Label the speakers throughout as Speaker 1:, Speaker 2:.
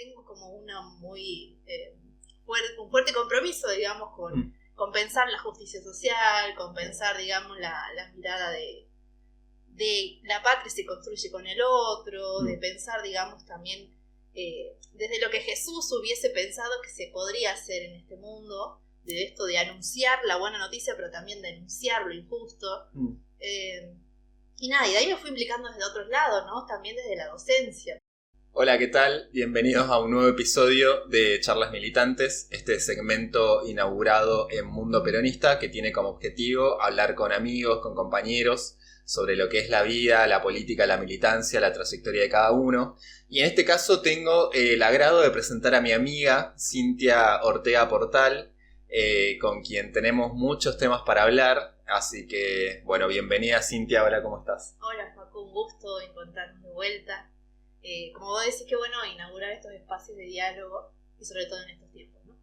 Speaker 1: tengo como una un fuerte compromiso, digamos, con pensar la justicia social, con pensar, digamos, la mirada de la patria se construye con el otro, de pensar, digamos, también desde lo que Jesús hubiese pensado que se podría hacer en este mundo, de esto de anunciar la buena noticia, pero también denunciar lo injusto. Y nada, y de ahí me fui implicando desde otros lados, ¿no? También desde la docencia.
Speaker 2: Hola, ¿qué tal? Bienvenidos a un nuevo episodio de Charlas Militantes, este segmento inaugurado en Mundo Peronista que tiene como objetivo hablar con amigos, con compañeros, sobre lo que es la vida, la política, la militancia, la trayectoria de cada uno. Y en este caso tengo el agrado de presentar a mi amiga Cintia Ortega Portal, con quien tenemos muchos temas para hablar. Así que, bueno, bienvenida Cintia, hola, ¿cómo estás?
Speaker 1: Hola Facu, un gusto encontrarnos de vuelta. Como vos decís, qué bueno inaugurar estos espacios de diálogo y sobre todo en estos tiempos, ¿no?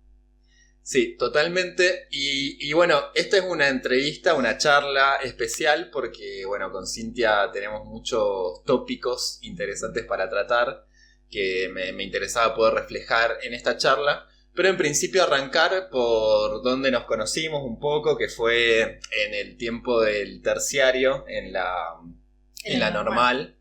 Speaker 2: Sí, totalmente. Y bueno, esta es una entrevista, una charla especial porque, bueno, con Cintia tenemos muchos tópicos interesantes para tratar que me interesaba poder reflejar en esta charla. Pero en principio arrancar por donde nos conocimos un poco, que fue en el tiempo del terciario, en la normal,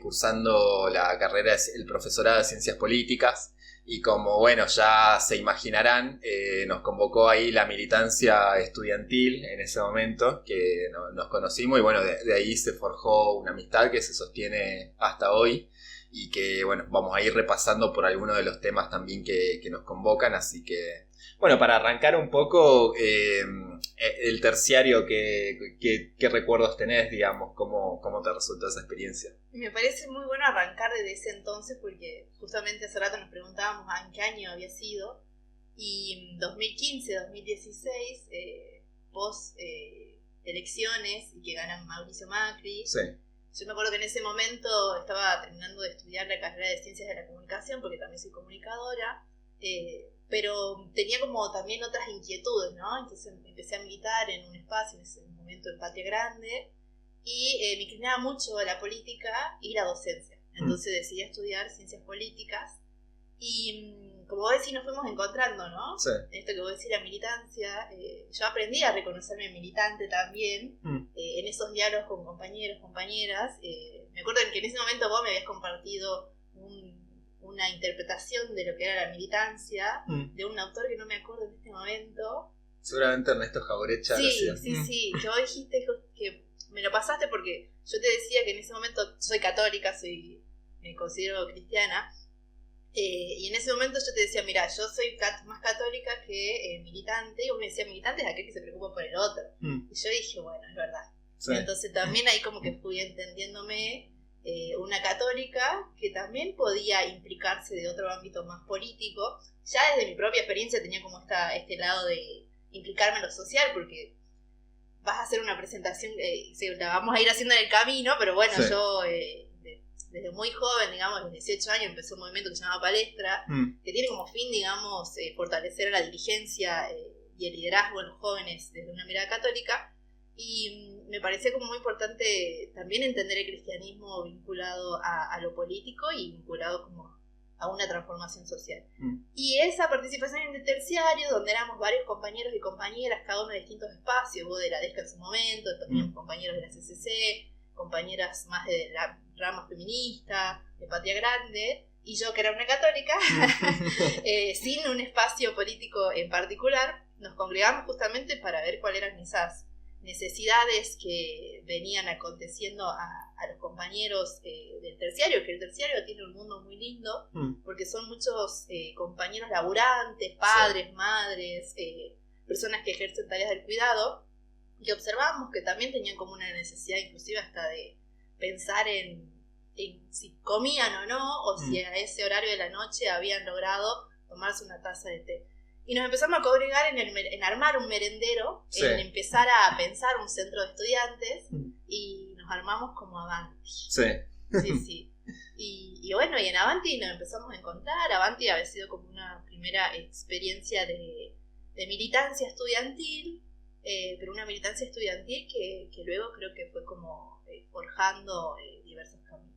Speaker 2: cursando la carrera, el profesorado de Ciencias Políticas. Y como, bueno, ya se imaginarán, nos convocó ahí la militancia estudiantil en ese momento, que nos conocimos y bueno, de ahí se forjó una amistad que se sostiene hasta hoy y que, bueno, vamos a ir repasando por algunos de los temas también que nos convocan. Así que, bueno, para arrancar un poco, el terciario, ¿qué recuerdos tenés, digamos? ¿Cómo te resultó esa experiencia?
Speaker 1: Me parece muy bueno arrancar desde ese entonces porque justamente hace rato nos preguntábamos en qué año había sido y en 2015, 2016, post elecciones y que ganan Mauricio Macri.
Speaker 2: Sí.
Speaker 1: Yo me acuerdo que en ese momento estaba terminando de estudiar la carrera de Ciencias de la Comunicación porque también soy comunicadora, pero tenía como también otras inquietudes, ¿no? Entonces empecé a militar en un espacio, en ese momento en Patria Grande, y me inclinaba mucho a la política y la docencia. Entonces decidí estudiar Ciencias Políticas y como vos decís, nos fuimos encontrando, ¿no?
Speaker 2: Sí.
Speaker 1: Esto que vos decís, la militancia, yo aprendí a reconocerme militante también, en esos diálogos con compañeros, compañeras. Me acuerdo que en ese momento vos me habías compartido una interpretación de lo que era la militancia, de un autor que no me acuerdo en este momento.
Speaker 2: Seguramente Ernesto Jaurecha.
Speaker 1: Sí, que vos dijiste que me lo pasaste porque yo te decía que en ese momento soy católica, me considero cristiana, y en ese momento yo te decía, mira, yo soy más católica que militante, y vos me decías, militante es aquel que se preocupa por el otro. Y yo dije, bueno, es verdad. Sí. Entonces también ahí como que fui entendiéndome una católica que también podía implicarse de otro ámbito más político. Ya desde mi propia experiencia tenía como este lado de implicarme en lo social, porque vas a hacer una presentación, la vamos a ir haciendo en el camino, pero bueno, sí. Yo desde muy joven, digamos, a los 18 años, empecé un movimiento que se llama Palestra, que tiene como fin, digamos, fortalecer a la dirigencia y el liderazgo en los jóvenes desde una mirada católica, y me parecía como muy importante también entender el cristianismo vinculado a lo político y vinculado como a una transformación social. Y esa participación en el terciario, donde éramos varios compañeros y compañeras, cada uno de distintos espacios, vos de la DESCA en su momento, después teníamos compañeros de la CCC, compañeras más de la rama feminista, de Patria Grande, y yo que era una católica, sin un espacio político en particular, nos congregamos justamente para ver cuáles eran esas necesidades que venían aconteciendo a los compañeros del terciario, que el terciario tiene un mundo muy lindo, porque son muchos compañeros laburantes, padres, sí. Madres, personas que ejercen tareas del cuidado, y observamos que también tenían como una necesidad inclusive hasta de pensar en si comían o no, o si a ese horario de la noche habían logrado tomarse una taza de té. Y nos empezamos a congregar en armar un merendero, sí. En empezar a pensar un centro de estudiantes, y nos armamos como Avanti.
Speaker 2: Sí.
Speaker 1: Sí. Y bueno, y en Avanti nos empezamos a encontrar. Avanti había sido como una primera experiencia de militancia estudiantil, pero una militancia estudiantil que luego creo que fue como forjando diversos caminos.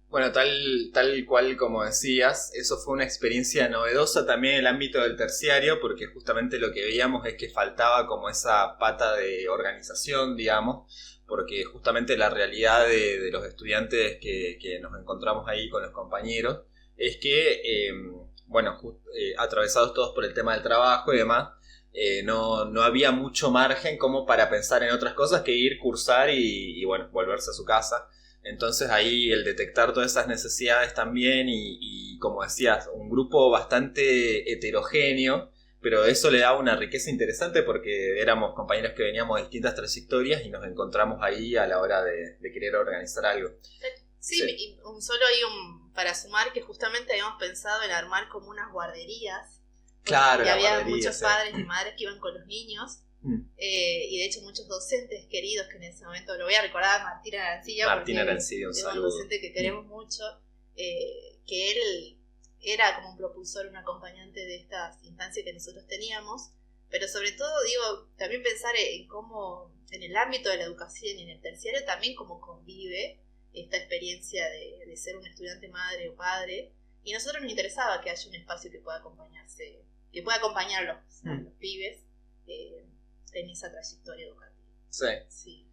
Speaker 2: Bueno, tal cual como decías, eso fue una experiencia novedosa también en el ámbito del terciario, porque justamente lo que veíamos es que faltaba como esa pata de organización, digamos, porque justamente la realidad de los estudiantes que nos encontramos ahí con los compañeros es que, atravesados todos por el tema del trabajo y demás, no había mucho margen como para pensar en otras cosas que ir, cursar y bueno, volverse a su casa. Entonces ahí el detectar todas esas necesidades también y como decías, un grupo bastante heterogéneo, pero eso le daba una riqueza interesante porque éramos compañeros que veníamos de distintas trayectorias y nos encontramos ahí a la hora de querer organizar algo.
Speaker 1: Sí, y solo hay para sumar que justamente habíamos pensado en armar como unas guarderías.
Speaker 2: Claro,
Speaker 1: y había
Speaker 2: guardería,
Speaker 1: muchos
Speaker 2: sí.
Speaker 1: padres y madres que iban con los niños. Y de hecho muchos docentes queridos que en ese momento, lo voy a recordar a Martín Arancilla,
Speaker 2: Martín
Speaker 1: porque
Speaker 2: Arancilla, un
Speaker 1: es
Speaker 2: saludo.
Speaker 1: un docente que queremos mucho, que él era como un propulsor, un acompañante de estas instancias que nosotros teníamos, pero sobre todo digo, también pensar en cómo en el ámbito de la educación y en el terciario también cómo convive esta experiencia de ser un estudiante madre o padre, y a nosotros nos interesaba que haya un espacio que pueda acompañarse, que pueda acompañar a los pibes en esa trayectoria educativa.
Speaker 2: Sí.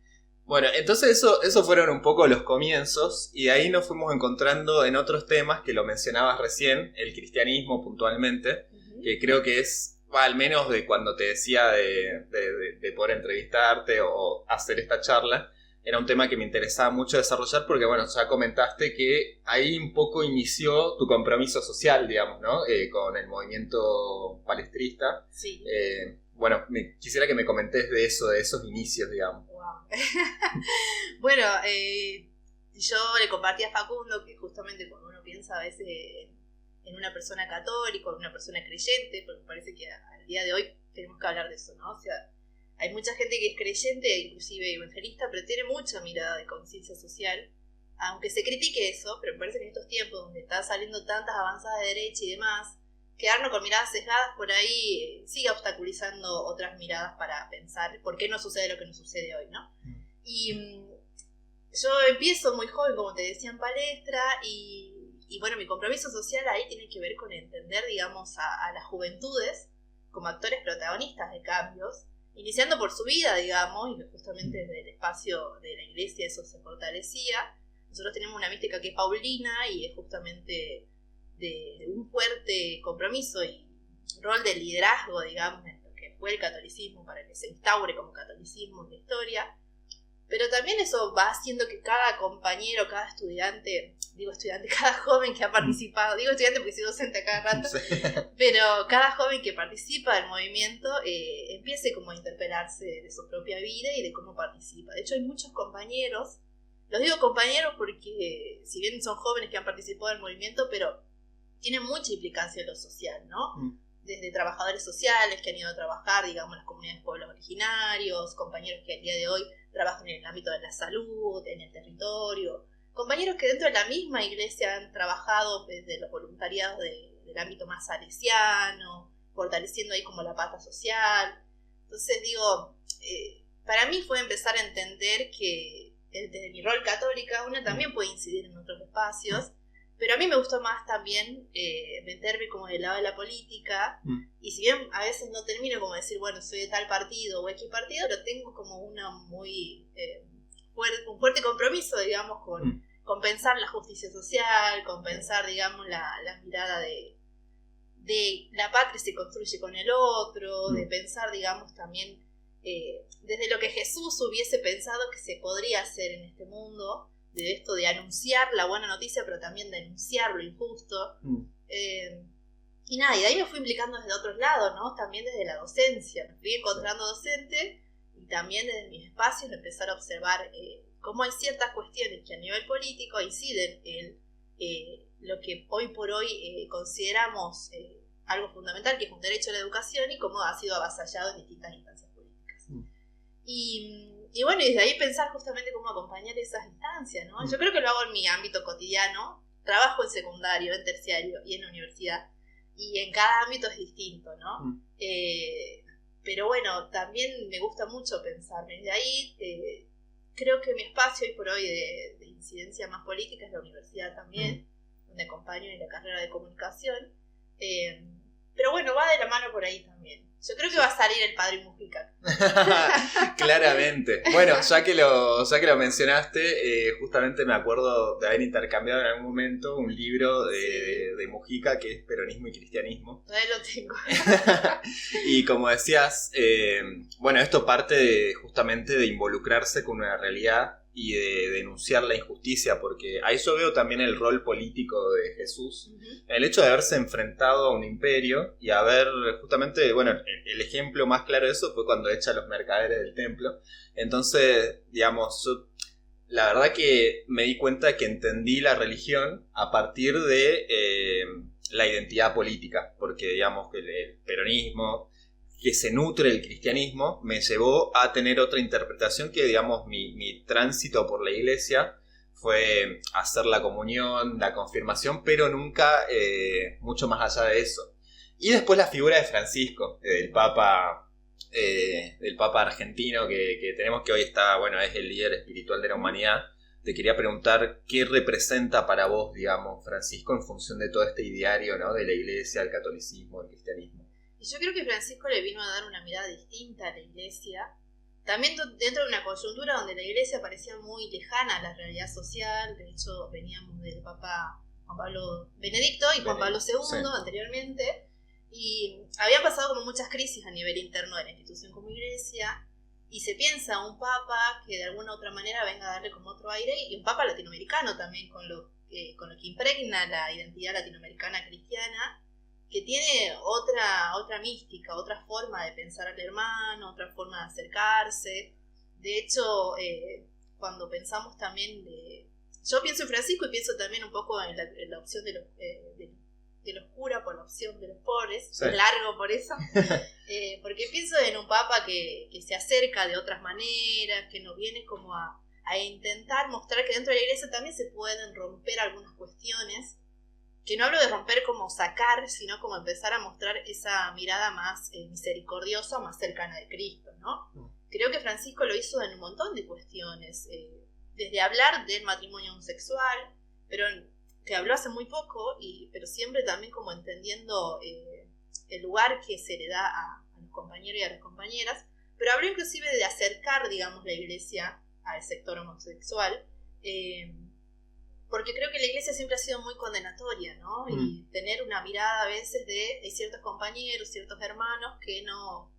Speaker 2: Bueno, entonces eso fueron un poco los comienzos y de ahí nos fuimos encontrando en otros temas que lo mencionabas recién, el cristianismo puntualmente, que creo que es, al menos de cuando te decía de poder entrevistarte o hacer esta charla, era un tema que me interesaba mucho desarrollar porque, bueno, ya comentaste que ahí un poco inició tu compromiso social, digamos, ¿no? Con el movimiento palestrista.
Speaker 1: Sí.
Speaker 2: Bueno, quisiera que me comentes de esos inicios, digamos.
Speaker 1: Wow. Bueno, yo le compartí a Facundo que justamente cuando uno piensa a veces en una persona católica, en una persona creyente, porque parece que al día de hoy tenemos que hablar de eso, ¿no? O sea, hay mucha gente que es creyente, inclusive evangelista, pero tiene mucha mirada de conciencia social, aunque se critique eso, pero me parece que en estos tiempos donde están saliendo tantas avanzadas de derecha y demás, quedarnos con miradas sesgadas por ahí sigue obstaculizando otras miradas para pensar por qué no sucede lo que nos sucede hoy, ¿no? Y yo empiezo muy joven, como te decía, en palestra, y bueno, mi compromiso social ahí tiene que ver con entender, digamos, a las juventudes como actores protagonistas de cambios, iniciando por su vida, digamos, y que justamente desde el espacio de la iglesia eso se fortalecía. Nosotros tenemos una mística que es paulina y es justamente de un fuerte compromiso y rol de liderazgo, digamos, en lo que fue el catolicismo para que se instaure como catolicismo en la historia. Pero también eso va haciendo que cada compañero, cada estudiante, cada joven que ha participado, digo estudiante porque soy docente a cada rato, sí. Pero cada joven que participa del movimiento empiece como a interpelarse de su propia vida y de cómo participa. De hecho hay muchos compañeros, los digo compañeros porque si bien son jóvenes que han participado del movimiento, pero tienen mucha implicancia en lo social, ¿no? Desde trabajadores sociales que han ido a trabajar, digamos, en las comunidades de pueblos originarios, compañeros que al día de hoy trabajan en el ámbito de la salud, en el territorio, compañeros que dentro de la misma iglesia han trabajado desde los voluntariados del ámbito más salesiano, fortaleciendo ahí como la pata social. Entonces digo, para mí fue empezar a entender que desde mi rol católica uno también puede incidir en otros espacios, pero a mí me gustó más también meterme como del lado de la política, y si bien a veces no termino como decir, bueno, soy de tal partido o X partido, pero tengo como una muy un fuerte compromiso, digamos, con pensar la justicia social, con pensar, digamos, la mirada de la patria se construye con el otro, de pensar, digamos, también desde lo que Jesús hubiese pensado que se podría hacer en este mundo, de esto de anunciar la buena noticia, pero también denunciar lo injusto. Y nada, y de ahí me fui implicando desde otros lados, ¿no? También desde la docencia. Me fui encontrando docente y también desde mis espacios empezar a observar cómo hay ciertas cuestiones que a nivel político inciden en lo que hoy por hoy consideramos algo fundamental, que es un derecho a la educación, y cómo ha sido avasallado en distintas instancias políticas. Y bueno, y desde ahí pensar justamente cómo acompañar esas instancias, ¿no? Yo creo que lo hago en mi ámbito cotidiano, trabajo en secundario, en terciario y en universidad, y en cada ámbito es distinto, ¿no? Pero bueno, también me gusta mucho pensar, desde ahí creo que mi espacio hoy por hoy de incidencia más política es la universidad también, donde acompaño en la carrera de comunicación. Pero bueno, va de la mano por ahí también. Yo creo que va a salir el padre Mujica.
Speaker 2: Claramente. Bueno, ya que lo mencionaste, justamente me acuerdo de haber intercambiado en algún momento un libro de Mujica que es Peronismo y Cristianismo.
Speaker 1: Todavía lo tengo.
Speaker 2: Y como decías, bueno, esto parte justamente de involucrarse con una realidad y de denunciar la injusticia, porque ahí yo veo también el rol político de Jesús, el hecho de haberse enfrentado a un imperio y haber justamente, bueno, el ejemplo más claro de eso fue cuando echa a los mercaderes del templo. Entonces, digamos, yo la verdad que me di cuenta que entendí la religión a partir de la identidad política, porque digamos que el peronismo, que se nutre del cristianismo, me llevó a tener otra interpretación que, digamos, mi tránsito por la iglesia fue hacer la comunión, la confirmación, pero nunca mucho más allá de eso. Y después la figura de Francisco, del Papa argentino que tenemos, que hoy está, bueno, es el líder espiritual de la humanidad. Te quería preguntar qué representa para vos, digamos, Francisco, en función de todo este ideario, ¿no?, de la iglesia, el catolicismo, el cristianismo.
Speaker 1: Y yo creo que Francisco le vino a dar una mirada distinta a la iglesia, también dentro de una coyuntura donde la iglesia parecía muy lejana a la realidad social. De hecho, veníamos del Papa Juan Pablo Benedicto y Juan Pablo II anteriormente, y habían pasado como muchas crisis a nivel interno de la institución como iglesia, y se piensa un Papa que de alguna u otra manera venga a darle como otro aire, y un Papa latinoamericano también, con lo que impregna la identidad latinoamericana cristiana, que tiene otra mística, otra forma de pensar al hermano, otra forma de acercarse. De hecho, cuando pensamos también yo pienso en Francisco y pienso también un poco en la opción de los curas por la opción de los pobres. Sí. Es largo por eso. Porque pienso en un papa que se acerca de otras maneras, que no viene como a intentar mostrar que dentro de la iglesia también se pueden romper algunas cuestiones. Que no hablo de romper como sacar, sino como empezar a mostrar esa mirada más misericordiosa, más cercana de Cristo, ¿no? Creo que Francisco lo hizo en un montón de cuestiones, desde hablar del matrimonio homosexual, pero que habló hace muy poco, pero siempre también como entendiendo el lugar que se le da a los compañeros y a las compañeras, pero habló inclusive de acercar, digamos, la iglesia al sector homosexual, porque creo que la iglesia siempre ha sido muy condenatoria, ¿no? Y tener una mirada a veces de ciertos compañeros, ciertos hermanos que no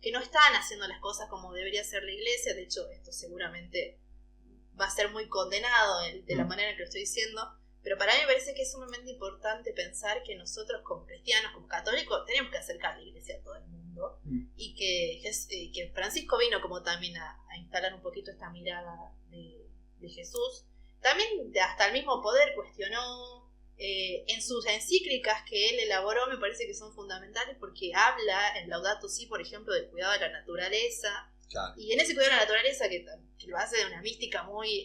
Speaker 1: están haciendo las cosas como debería ser la iglesia. De hecho, esto seguramente va a ser muy condenado de la manera en que lo estoy diciendo, pero para mí me parece que es sumamente importante pensar que nosotros como cristianos, como católicos, tenemos que acercar la iglesia a todo el mundo, y que Francisco vino como también a instalar un poquito esta mirada de Jesús. También hasta el mismo poder cuestionó en sus encíclicas que él elaboró, me parece que son fundamentales, porque habla en Laudato Si, por ejemplo, del cuidado de la naturaleza. Claro. Y en ese cuidado de la naturaleza, que lo hace de una mística muy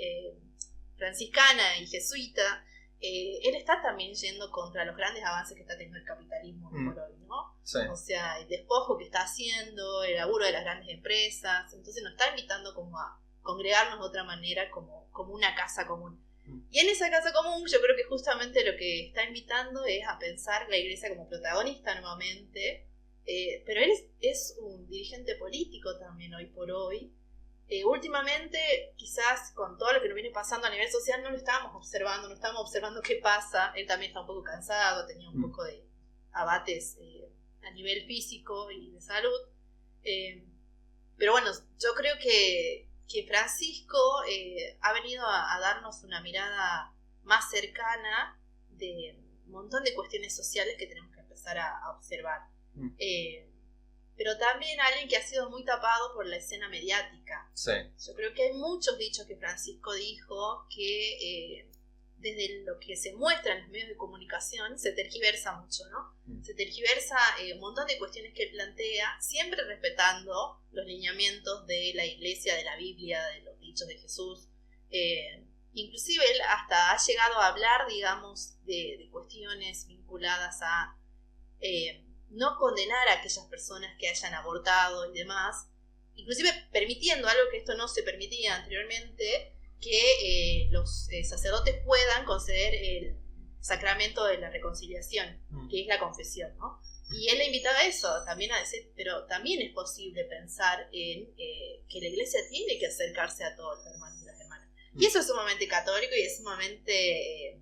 Speaker 1: franciscana y jesuita, él está también yendo contra los grandes avances que está teniendo el capitalismo por hoy, ¿no? Sí. O sea, el despojo que está haciendo, el laburo de las grandes empresas. Entonces nos está invitando como a congregarnos de otra manera, como una casa común. Y en esa casa común yo creo que justamente lo que está invitando es a pensar la iglesia como protagonista nuevamente, pero él es un dirigente político también hoy por hoy. Últimamente, quizás con todo lo que nos viene pasando a nivel social, no estamos observando qué pasa. Él también está un poco cansado, tenía un poco de abates a nivel físico y de salud. Pero bueno, yo creo que Francisco ha venido a darnos una mirada más cercana de un montón de cuestiones sociales que tenemos que empezar a observar. Pero también alguien que ha sido muy tapado por la escena mediática. Sí. Yo creo que hay muchos dichos que Francisco dijo que desde lo que se muestra en los medios de comunicación se tergiversa mucho, ¿no? Se tergiversa un montón de cuestiones que él plantea, siempre respetando los lineamientos de la iglesia, de la Biblia, de los dichos de Jesús. Inclusive él hasta ha llegado a hablar, digamos, de cuestiones vinculadas a no condenar a aquellas personas que hayan abortado y demás, inclusive permitiendo algo que esto no se permitía anteriormente, que los sacerdotes puedan conceder el sacramento de la reconciliación, que es la confesión, ¿no? Y él le invitaba a eso, también a decir, pero también es posible pensar en que la iglesia tiene que acercarse a todos los hermanos y las hermanas. Y eso es sumamente católico y es sumamente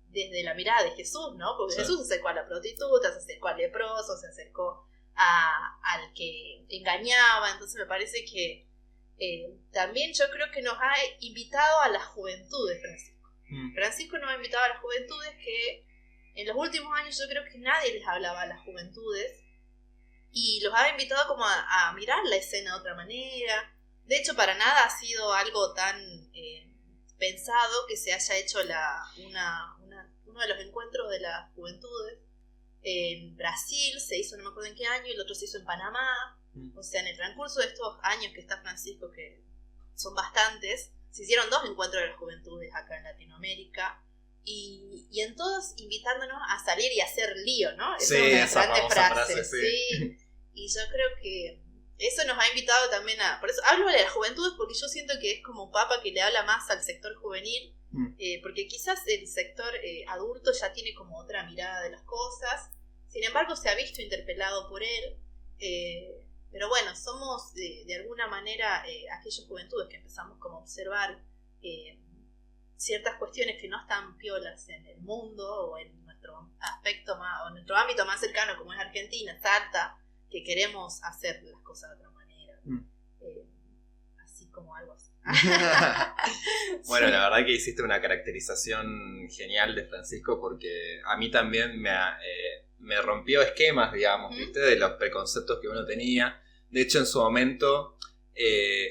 Speaker 1: desde la mirada de Jesús, ¿no? Porque sí. Jesús se acercó a la prostituta, se acercó al leproso, se acercó al que engañaba. Entonces me parece que también yo creo que nos ha invitado a la juventud de Francisco. Francisco nos ha invitado a las juventudes que en los últimos años yo creo que nadie les hablaba a las juventudes y los ha invitado como a mirar la escena de otra manera. De hecho, para nada ha sido algo tan pensado que se haya hecho uno de los encuentros de las juventudes. En Brasil se hizo, no me acuerdo en qué año, y el otro se hizo en Panamá. O sea, en el transcurso de estos años que está Francisco, que son bastantes, se hicieron 2 encuentros de las juventudes acá en Latinoamérica. Y en todos invitándonos a salir y a hacer lío, ¿no? Esa es una grande frase. Sí. Y yo creo que eso nos ha invitado también a... Por eso hablo de las juventudes, porque yo siento que es como un papa que le habla más al sector juvenil, porque quizás el sector adulto ya tiene como otra mirada de las cosas. Sin embargo, se ha visto interpelado por él. Pero bueno, somos de alguna manera aquellas juventudes que empezamos como a observar ciertas cuestiones que no están piolas en el mundo o en nuestro aspecto más, o en nuestro ámbito más cercano, como es Argentina, Salta, que queremos hacer las cosas de otra manera. Así como algo así.
Speaker 2: Bueno, la verdad que hiciste una caracterización genial de Francisco, porque a mí también me rompió esquemas, digamos, ¿viste? De los preconceptos que uno tenía. De hecho, en su momento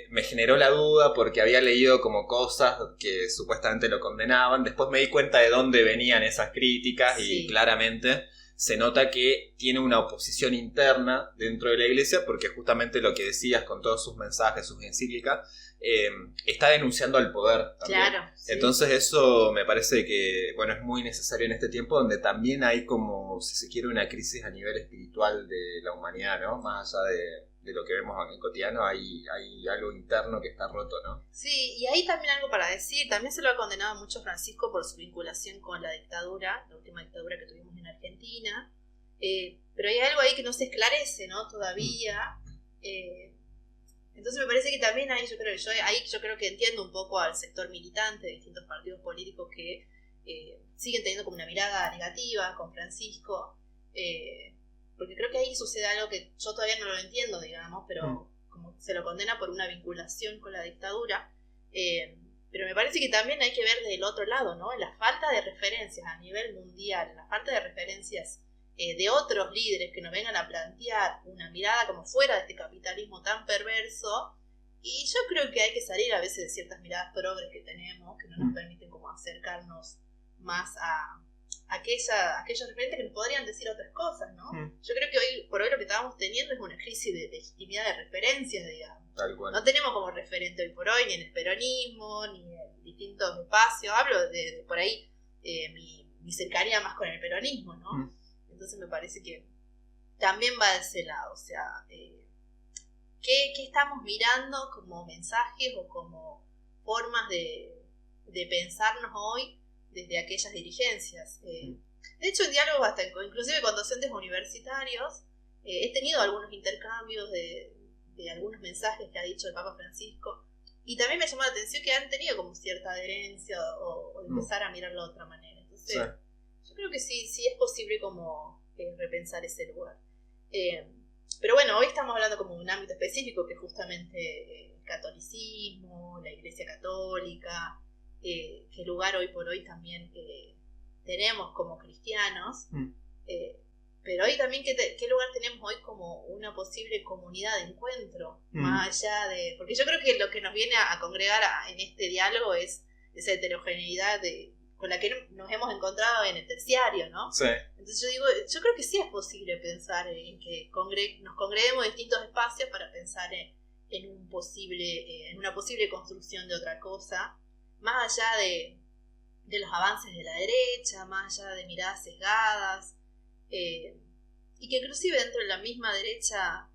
Speaker 2: me generó la duda porque había leído como cosas que supuestamente lo condenaban. Después me di cuenta de dónde venían esas críticas, sí. Y claramente se nota que tiene una oposición interna dentro de la iglesia, porque justamente lo que decías con todos sus mensajes, sus encíclicas, está denunciando al poder también.
Speaker 1: Claro, sí.
Speaker 2: Entonces eso me parece que, bueno, es muy necesario en este tiempo donde también hay como, si se quiere, una crisis a nivel espiritual de la humanidad, ¿no? Más allá de lo que vemos en el cotidiano, hay algo interno que está roto, ¿no?
Speaker 1: Sí, y hay también algo para decir. También se lo ha condenado mucho Francisco por su vinculación con la dictadura, la última dictadura que tuvimos en Argentina. Pero hay algo ahí que no se esclarece, ¿no? Todavía. Entonces me parece que también ahí yo creo que entiendo un poco al sector militante de distintos partidos políticos que siguen teniendo como una mirada negativa con Francisco. Porque creo que ahí sucede algo que yo todavía no lo entiendo, digamos, pero como se lo condena por una vinculación con la dictadura. Pero me parece que también hay que ver del otro lado, ¿no? La falta de referencias a nivel mundial, la falta de referencias de otros líderes que nos vengan a plantear una mirada como fuera de este capitalismo tan perverso. Y yo creo que hay que salir a veces de ciertas miradas progres que tenemos, que no nos permiten como acercarnos más a aquellos referentes que nos podrían decir otras cosas, ¿no? Yo creo que hoy por hoy lo que estamos teniendo es una crisis de legitimidad de referencias, digamos.
Speaker 2: Tal cual.
Speaker 1: No tenemos como referente hoy por hoy ni en el peronismo, ni en distintos espacios. Hablo de por ahí mi cercanía más con el peronismo, ¿no? Entonces me parece que también va de ese lado. O sea, ¿qué estamos mirando como mensajes o como formas de pensarnos hoy desde aquellas dirigencias? De hecho, en diálogos hasta inclusive con docentes universitarios he tenido algunos intercambios de algunos mensajes que ha dicho el Papa Francisco, y también me llamó la atención que han tenido como cierta adherencia o empezar a mirarlo de otra manera. Entonces, sí. Yo creo que sí es posible como repensar ese lugar. Pero bueno, hoy estamos hablando como de un ámbito específico que es justamente el catolicismo, la Iglesia Católica, qué lugar hoy por hoy también tenemos como cristianos, pero hoy también qué lugar tenemos hoy como una posible comunidad de encuentro, más allá de... Porque yo creo que lo que nos viene a congregar en este diálogo es esa heterogeneidad con la que nos hemos encontrado en el terciario, ¿no?
Speaker 2: Sí.
Speaker 1: Entonces yo creo que sí es posible pensar en que nos congreguemos en distintos espacios para pensar en una posible construcción de otra cosa, más allá de los avances de la derecha, más allá de miradas sesgadas, y que inclusive dentro de la misma derecha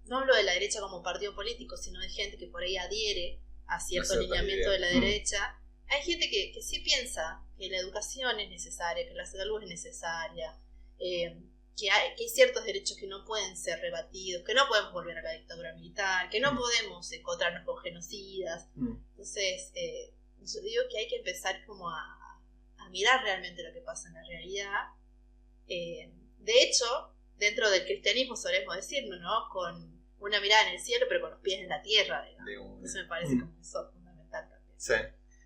Speaker 1: no hablo de la derecha como partido político, sino de gente que por ahí adhiere a cierto lineamiento de la derecha, hay gente que sí piensa que la educación es necesaria, que la salud es necesaria, que hay ciertos derechos que no pueden ser rebatidos, que no podemos volver a la dictadura militar, que no podemos encontrarnos con genocidas. Entonces, yo digo que hay que empezar como a mirar realmente lo que pasa en la realidad. De hecho, dentro del cristianismo solemos decirlo, ¿no? Con una mirada en el cielo, pero con los pies en la tierra, digamos. Eso me parece como eso fundamental también.
Speaker 2: Sí.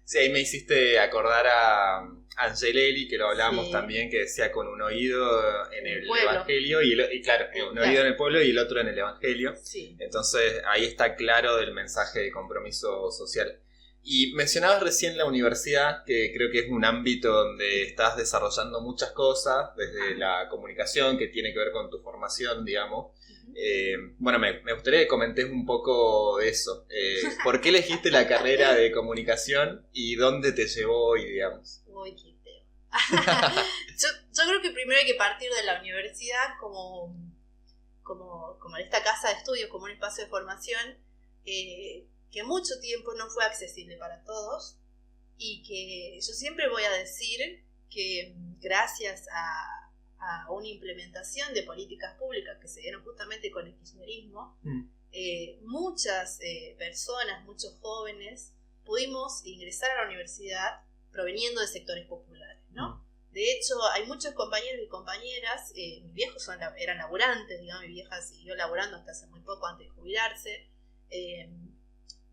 Speaker 2: Sí, ahí me hiciste acordar a Angelelli, que lo hablábamos también, que decía con un oído en el Evangelio, y claro, un oído en el pueblo y el otro en el Evangelio.
Speaker 1: Sí.
Speaker 2: Entonces ahí está claro del mensaje de compromiso social. Y mencionabas recién la universidad, que creo que es un ámbito donde estás desarrollando muchas cosas, desde la comunicación, que tiene que ver con tu formación, digamos. Bueno, me gustaría que comentes un poco de eso. ¿Por qué elegiste la carrera de comunicación y dónde te llevó hoy, digamos?
Speaker 1: Uy, qué tema. Yo creo que primero hay que partir de la universidad como esta casa de estudios, como un espacio de formación que mucho tiempo no fue accesible para todos, y que yo siempre voy a decir que gracias a una implementación de políticas públicas que se dieron justamente con el kirchnerismo, muchas personas, muchos jóvenes pudimos ingresar a la universidad proveniendo de sectores populares, ¿no? De hecho, hay muchos compañeros y compañeras, mis viejos eran laburantes, digamos, mi vieja siguió laburando hasta hace muy poco antes de jubilarse,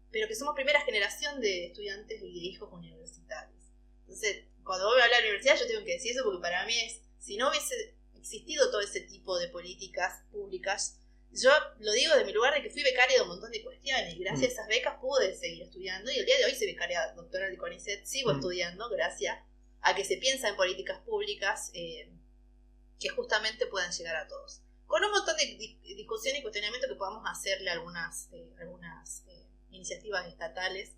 Speaker 1: pero que somos primera generación de estudiantes y de hijos universitarios. Entonces, cuando vos me hablas de la universidad, yo tengo que decir eso porque para mí es, si no hubiese existido todo ese tipo de políticas públicas, yo lo digo de mi lugar de que fui becaria de un montón de cuestiones, y gracias a esas becas pude seguir estudiando, y el día de hoy soy becaria doctoral de CONICET, sigo estudiando gracias a que se piensa en políticas públicas que justamente puedan llegar a todos. Con un montón de discusiones y cuestionamientos que podamos hacerle a algunas iniciativas estatales,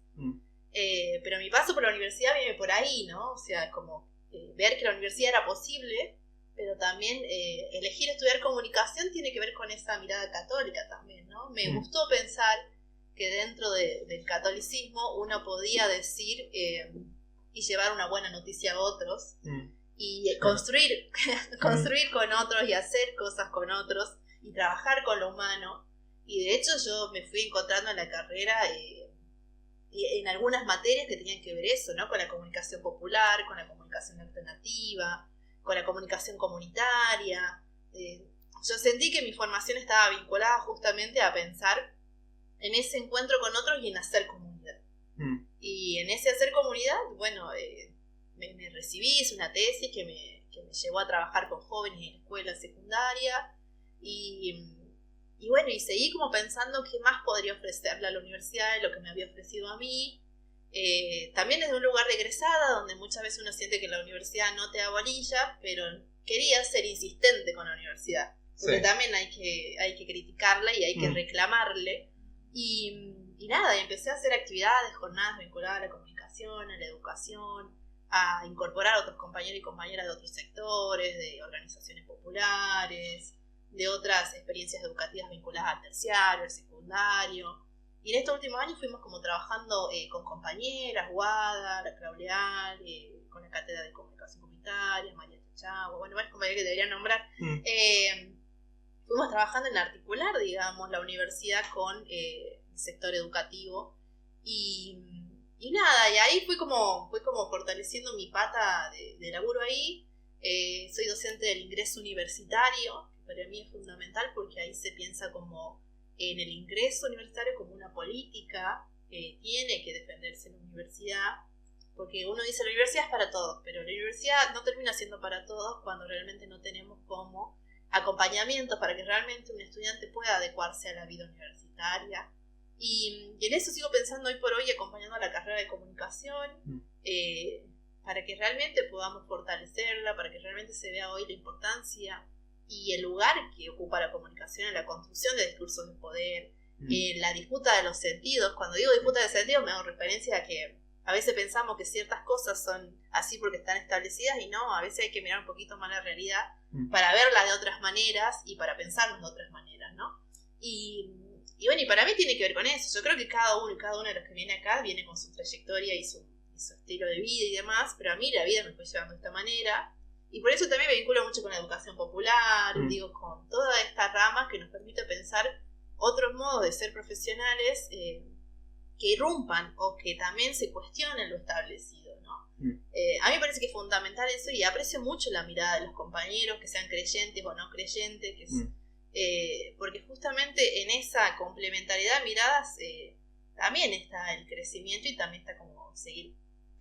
Speaker 1: pero mi paso por la universidad viene por ahí, ¿no? O sea, como ver que la universidad era posible, pero también elegir estudiar comunicación tiene que ver con esa mirada católica también, ¿no? Me gustó pensar que dentro del catolicismo uno podía decir y llevar una buena noticia a otros, y construir con otros y hacer cosas con otros y trabajar con lo humano. Y de hecho yo me fui encontrando en la carrera y en algunas materias que tenían que ver eso, ¿no? Con la comunicación popular, con la comunicación alternativa, con la comunicación comunitaria. Yo sentí que mi formación estaba vinculada justamente a pensar en ese encuentro con otros y en hacer comunidad. Y en ese hacer comunidad, bueno, me recibí, hice una tesis que me llevó a trabajar con jóvenes en la escuela secundaria, y bueno, y seguí como pensando qué más podría ofrecerle a la universidad de lo que me había ofrecido a mí. También desde un lugar de egresada, donde muchas veces uno siente que la universidad no te da bolilla, pero quería ser insistente con la universidad, porque también hay que criticarla y hay que reclamarle. Y nada, y empecé a hacer actividades, jornadas vinculadas a la comunicación, a la educación, a incorporar a otros compañeros y compañeras de otros sectores, de organizaciones populares, de otras experiencias educativas vinculadas al terciario, al secundario. Y en estos últimos años fuimos como trabajando con compañeras, Guada, la Clau Leal, con la Cátedra de Comunicación Comunitaria, María Techagua, bueno, varios compañeros que deberían nombrar. Fuimos trabajando en articular, digamos, la universidad con el sector educativo. Y nada, y ahí fue como fortaleciendo mi pata de laburo ahí. Soy docente del ingreso universitario, que para mí es fundamental porque ahí se piensa como en el ingreso universitario como una política que tiene que defenderse en la universidad, porque uno dice la universidad es para todos, pero la universidad no termina siendo para todos cuando realmente no tenemos como acompañamientos para que realmente un estudiante pueda adecuarse a la vida universitaria. Y en eso sigo pensando hoy por hoy, acompañando a la carrera de comunicación, para que realmente podamos fortalecerla, para que realmente se vea hoy la importancia y el lugar que ocupa la comunicación en la construcción de discursos de poder, en la disputa de los sentidos. Cuando digo disputa de sentidos me hago referencia a que a veces pensamos que ciertas cosas son así porque están establecidas, y no, a veces hay que mirar un poquito más la realidad para verla de otras maneras y para pensarnos de otras maneras, ¿no? Y bueno, y para mí tiene que ver con eso. Yo creo que cada uno de los que viene acá viene con su trayectoria y su estilo de vida y demás, pero a mí la vida me fue llevando de esta manera. Y por eso también me vinculo mucho con la educación popular, digo, con toda esta rama que nos permite pensar otros modos de ser profesionales que irrumpan o que también se cuestionen lo establecido, ¿no? A mí me parece que es fundamental eso y aprecio mucho la mirada de los compañeros, que sean creyentes o no creyentes, porque justamente en esa complementariedad de miradas también está el crecimiento y también está como seguir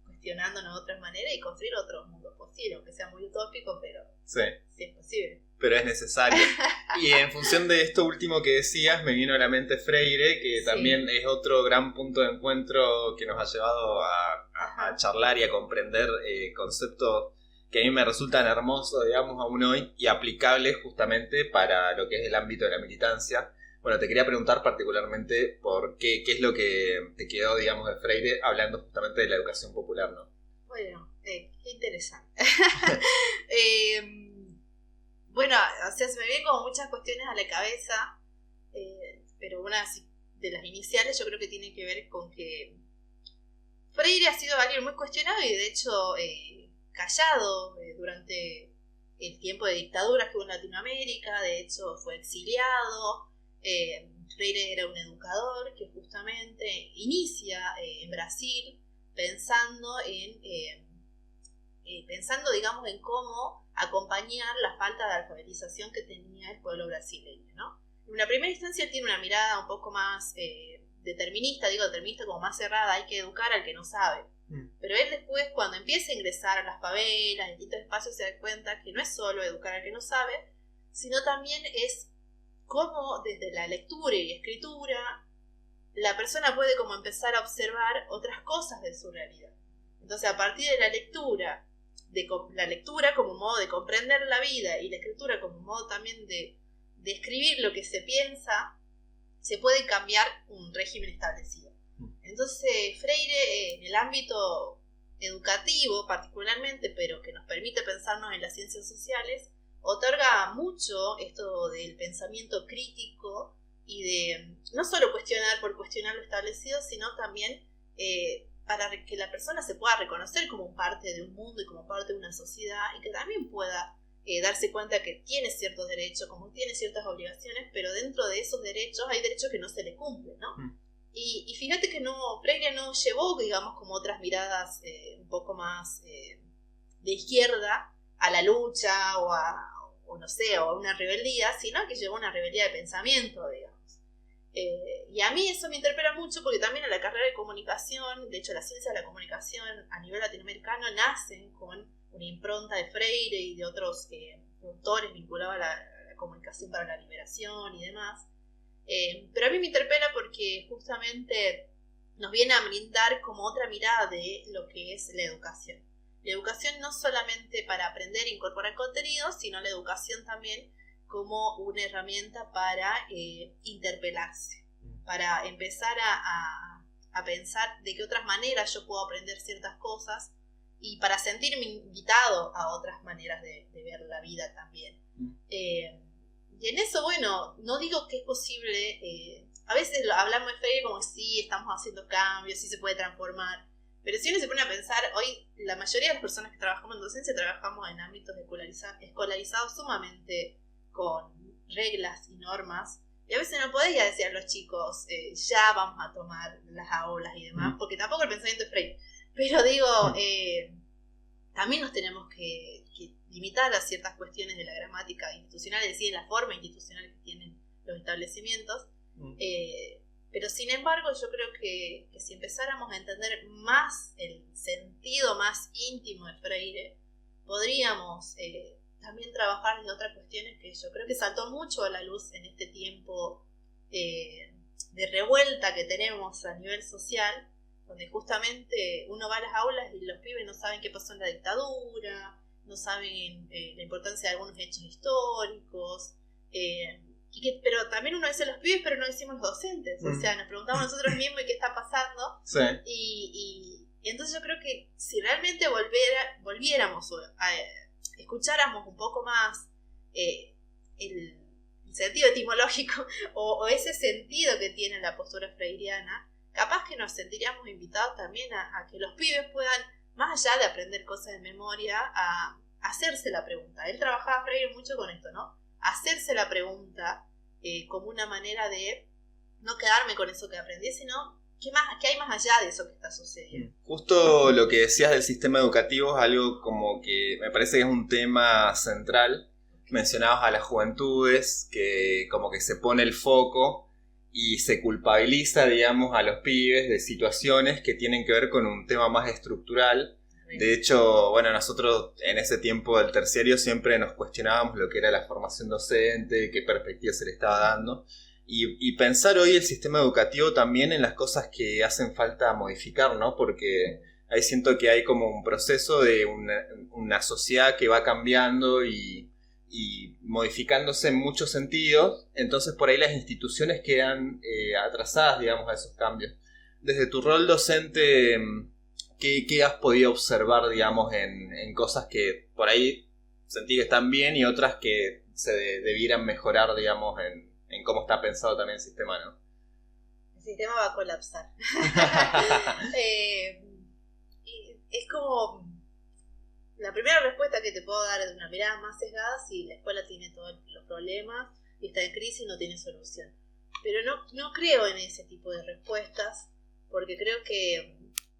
Speaker 1: cuestionándonos de otras maneras y construir otro mundo posible, aunque sea muy utópico, pero sí es posible.
Speaker 2: Pero es necesario. Y en función de esto último que decías, me vino a la mente Freire, que también es otro gran punto de encuentro que nos ha llevado a charlar y a comprender conceptos que a mí me resultan hermosos, digamos, aún hoy, y aplicables justamente para lo que es el ámbito de la militancia. Bueno, te quería preguntar particularmente por qué es lo que te quedó, digamos, de Freire, hablando justamente de la educación popular, ¿no?
Speaker 1: Bueno, qué interesante. Bueno, o sea, se me vienen como muchas cuestiones a la cabeza, pero una de las iniciales yo creo que tiene que ver con que Freire ha sido alguien muy cuestionado y de hecho callado durante el tiempo de dictaduras que hubo en Latinoamérica. De hecho fue exiliado. Freire era un educador que justamente inicia en Brasil pensando digamos en cómo acompañar la falta de alfabetización que tenía el pueblo brasileño, ¿no? En una primera instancia él tiene una mirada un poco más determinista como más cerrada, hay que educar al que no sabe. Pero él después, cuando empieza a ingresar a las favelas, en distintos espacios, se da cuenta que no es solo educar al que no sabe, sino también es cómo desde la lectura y escritura la persona puede como empezar a observar otras cosas de su realidad. Entonces, a partir de la lectura como modo de comprender la vida y la escritura como modo también de escribir lo que se piensa, se puede cambiar un régimen establecido. Entonces, Freire, en el ámbito educativo particularmente, pero que nos permite pensarnos en las ciencias sociales, otorga mucho esto del pensamiento crítico y de no solo cuestionar por cuestionar lo establecido, sino también para que la persona se pueda reconocer como parte de un mundo y como parte de una sociedad y que también pueda darse cuenta que tiene ciertos derechos, como tiene ciertas obligaciones, pero dentro de esos derechos hay derechos que no se le cumplen, ¿no? Y fíjate que Freire no llevó, digamos, como otras miradas un poco más de izquierda a la lucha o a una rebeldía, sino que llevó una rebeldía de pensamiento, digamos. Y a mí eso me interpela mucho porque también en la carrera de comunicación, de hecho la ciencia de la comunicación a nivel latinoamericano nacen con una impronta de Freire y de otros autores vinculados a la comunicación para la liberación y demás. Pero a mí me interpela porque justamente nos viene a brindar como otra mirada de lo que es la educación. La educación no solamente para aprender e incorporar contenidos, sino la educación también como una herramienta para interpelarse, para empezar a pensar de qué otras maneras yo puedo aprender ciertas cosas y para sentirme invitado a otras maneras de ver la vida también. Y en eso, bueno, no digo que es posible, a veces hablamos de Freire como si estamos haciendo cambios, si se puede transformar, pero si uno se pone a pensar, hoy la mayoría de las personas que trabajamos en docencia trabajamos en ámbitos escolarizados sumamente con reglas y normas, y a veces no podés ya decir a los chicos, ya vamos a tomar las aulas y demás, porque tampoco el pensamiento es Freire, pero digo, también nos tenemos que limitar a ciertas cuestiones de la gramática institucional, es decir, la forma institucional que tienen los establecimientos. Pero sin embargo yo creo que si empezáramos a entender más el sentido más íntimo de Freire, podríamos también trabajar en otras cuestiones que yo creo que saltó mucho a la luz en este tiempo de revuelta que tenemos a nivel social, donde justamente uno va a las aulas y los pibes no saben qué pasó en la dictadura, no saben la importancia de algunos hechos históricos, pero también uno dice los pibes, pero no decimos los docentes, o sea, nos preguntamos nosotros mismos qué está pasando, y entonces yo creo que si realmente volviéramos a escucháramos un poco más el sentido etimológico o ese sentido que tiene la postura freiriana, capaz que nos sentiríamos invitados también a que los pibes puedan, más allá de aprender cosas de memoria, a hacerse la pregunta. Él trabajaba Freire mucho con esto, ¿no? Hacerse la pregunta como una manera de no quedarme con eso que aprendí, sino ¿qué hay más allá de eso que está sucediendo?
Speaker 2: Justo lo que decías del sistema educativo es algo como que me parece que es un tema central. Mencionabas a las juventudes, que como que se pone el foco y se culpabiliza, digamos, a los pibes de situaciones que tienen que ver con un tema más estructural. De hecho, bueno, nosotros en ese tiempo del terciario siempre nos cuestionábamos lo que era la formación docente, qué perspectiva se le estaba dando. Y pensar hoy el sistema educativo también en las cosas que hacen falta modificar, ¿no? Porque ahí siento que hay como un proceso de una sociedad que va cambiando y modificándose en muchos sentidos, entonces por ahí las instituciones quedan atrasadas, digamos, a esos cambios. Desde tu rol docente, ¿qué has podido observar, digamos, en cosas que por ahí sentí que están bien y otras que se debieran mejorar, digamos, en cómo está pensado también el sistema, ¿no?
Speaker 1: El sistema va a colapsar. Es como... La primera respuesta que te puedo dar es de una mirada más sesgada si la escuela tiene todos los problemas y está en crisis y no tiene solución. Pero no creo en ese tipo de respuestas, porque creo que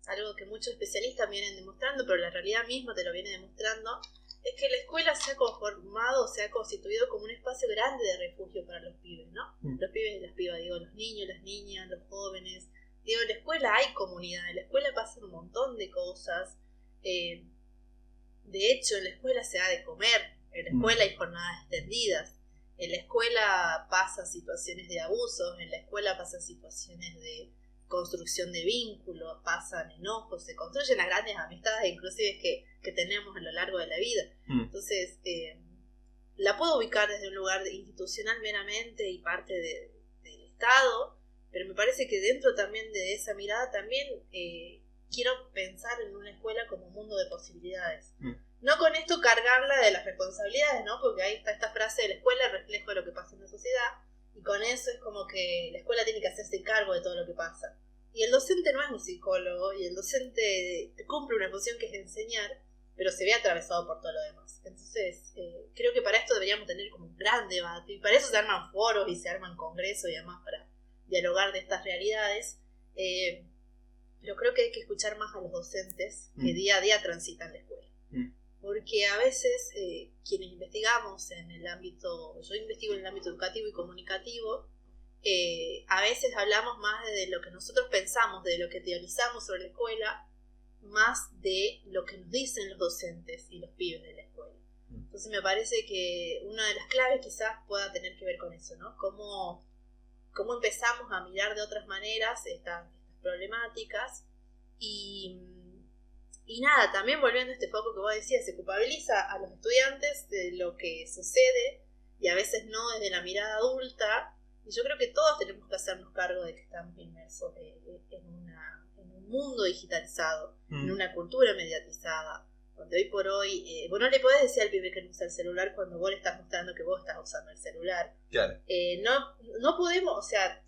Speaker 1: algo que muchos especialistas vienen demostrando, pero la realidad misma te lo viene demostrando, es que la escuela se ha conformado, se ha constituido como un espacio grande de refugio para los pibes, ¿no? Los pibes y las pibas, digo, los niños, las niñas, los jóvenes. Digo, en la escuela hay comunidad, en la escuela pasan un montón de cosas. De hecho, en la escuela se da de comer, en la escuela hay jornadas extendidas, en la escuela pasan situaciones de abusos, en la escuela pasan situaciones de construcción de vínculos, pasan enojos, se construyen las grandes amistades inclusive que tenemos a lo largo de la vida. Entonces, la puedo ubicar desde un lugar institucional meramente y parte del Estado, pero me parece que dentro también de esa mirada también quiero pensar en una escuela como un mundo de posibilidades. No con esto cargarla de las responsabilidades, ¿no? Porque ahí está esta frase de la escuela, reflejo de lo que pasa en la sociedad, y con eso es como que la escuela tiene que hacerse cargo de todo lo que pasa. Y el docente no es un psicólogo, y el docente cumple una función que es enseñar, pero se ve atravesado por todo lo demás. Entonces, creo que para esto deberíamos tener como un gran debate, y para eso se arman foros y se arman congresos y demás para dialogar de estas realidades. Pero creo que hay que escuchar más a los docentes que día a día transitan la escuela. Porque a veces quienes investigamos en el ámbito, yo investigo en el ámbito educativo y comunicativo, a veces hablamos más de lo que nosotros pensamos, de lo que teorizamos sobre la escuela, más de lo que nos dicen los docentes y los pibes de la escuela. Entonces me parece que una de las claves quizás pueda tener que ver con eso, ¿no? Cómo empezamos a mirar de otras maneras estas problemáticas y nada, también volviendo a este foco que vos decías, se culpabiliza a los estudiantes de lo que sucede y a veces no desde la mirada adulta, y yo creo que todos tenemos que hacernos cargo de que estamos inmersos en un mundo digitalizado, en una cultura mediatizada, donde hoy por hoy vos no le podés decir al pibe que no usa el celular cuando vos le estás mostrando que vos estás usando el celular.
Speaker 2: Claro.
Speaker 1: No podemos, o sea,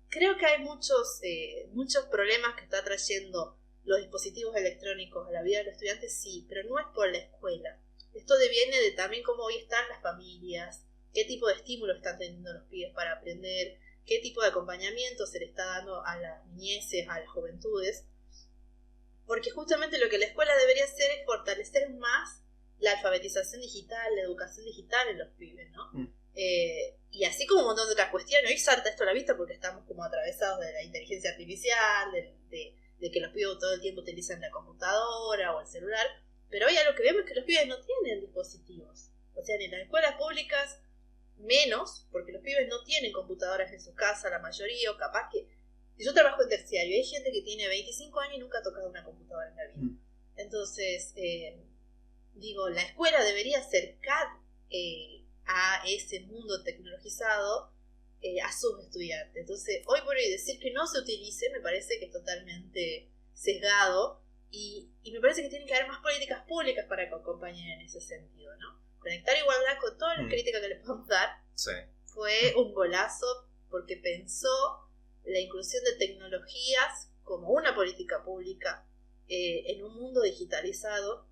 Speaker 1: creo que hay muchos problemas que está trayendo los dispositivos electrónicos a la vida de los estudiantes, sí, pero no es por la escuela. Esto deviene de también cómo hoy están las familias, qué tipo de estímulos están teniendo los pibes para aprender, qué tipo de acompañamiento se le está dando a las niñeces, a las juventudes, porque justamente lo que la escuela debería hacer es fortalecer más la alfabetización digital, la educación digital en los pibes, ¿no? Y así como un montón de otras cuestiones, hoy salta esto a la vista porque estamos como atravesados de la inteligencia artificial, de que los pibes todo el tiempo utilizan la computadora o el celular, pero hoy algo que vemos es que los pibes no tienen dispositivos. O sea, en las escuelas públicas menos, porque los pibes no tienen computadoras en su casa, la mayoría, o capaz que... Yo trabajo en terciario, hay gente que tiene 25 años y nunca ha tocado una computadora en la vida. Entonces, digo, la escuela debería acercar a ese mundo tecnologizado a sus estudiantes. Entonces, hoy por hoy decir que no se utilice me parece que es totalmente sesgado, Y me parece que tienen que haber más políticas públicas para que acompañen en ese sentido, ¿no? Conectar igualdad con todas las críticas que le podemos dar fue un golazo porque pensó la inclusión de tecnologías como una política pública en un mundo digitalizado.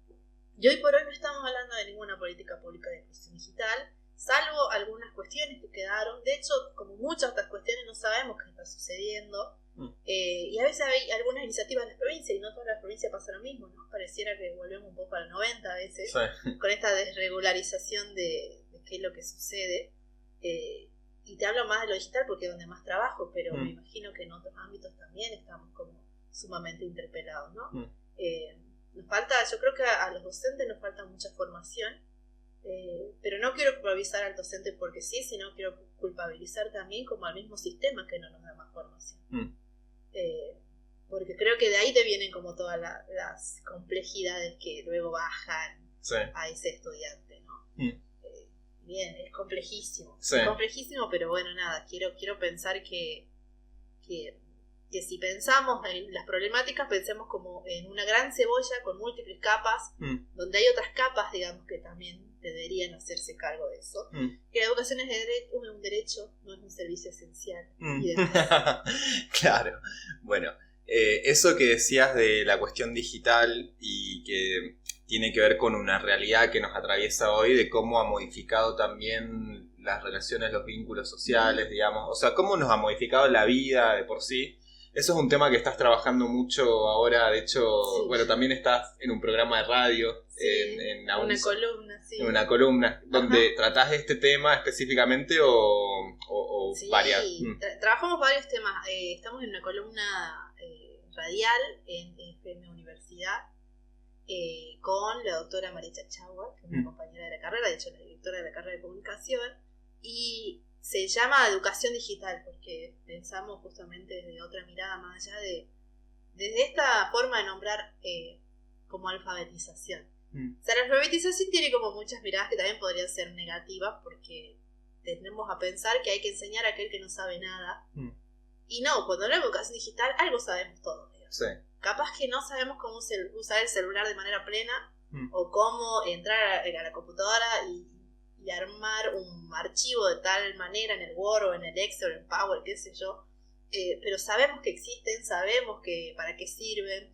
Speaker 1: Y hoy por hoy no estamos hablando de ninguna política pública de inclusión digital, salvo algunas cuestiones que quedaron. De hecho, como muchas otras cuestiones, no sabemos qué está sucediendo. Y a veces hay algunas iniciativas en las provincias y no todas las provincias pasa lo mismo, ¿no? Pareciera que volvemos un poco a los 90 a veces, con esta desregularización de qué es lo que sucede. Y te hablo más de lo digital porque es donde más trabajo, pero me imagino que en otros ámbitos también estamos como sumamente interpelados, ¿no? Nos falta, yo creo que a los docentes nos falta mucha formación, pero no quiero culpabilizar al docente porque sí, sino quiero culpabilizar también como al mismo sistema que no nos da más formación. Porque creo que de ahí te vienen como todas las complejidades que luego bajan a ese estudiante, ¿no? Bien, es complejísimo. Es complejísimo, pero bueno, nada, quiero pensar que si pensamos en las problemáticas, pensemos como en una gran cebolla con múltiples capas, donde hay otras capas, digamos, que también deberían hacerse cargo de eso. Que la educación es un derecho, no es un servicio esencial.
Speaker 2: Claro. Bueno, eso que decías de la cuestión digital y que tiene que ver con una realidad que nos atraviesa hoy, de cómo ha modificado también las relaciones, los vínculos sociales, digamos. O sea, cómo nos ha modificado la vida de por sí. Eso es un tema que estás trabajando mucho ahora. De hecho, bueno, también estás en un programa de radio. En
Speaker 1: una columna,
Speaker 2: en una columna, donde tratás este tema específicamente o varias.
Speaker 1: Trabajamos varios temas. Estamos en una columna radial en FM Universidad con la doctora Maricha Chagua, que es una compañera de la carrera, de hecho la directora de la carrera de comunicación, y se llama educación digital porque pensamos justamente desde otra mirada más allá desde esta forma de nombrar como alfabetización. O sea, la alfabetización tiene como muchas miradas que también podrían ser negativas porque tendemos a pensar que hay que enseñar a aquel que no sabe nada. Y no, cuando hablamos de educación digital algo sabemos todos. Capaz que no sabemos cómo usar el celular de manera plena o cómo entrar a la computadora y armar un archivo de tal manera en el Word o en el Excel o en Power, qué sé yo, pero sabemos que existen, sabemos que para qué sirven.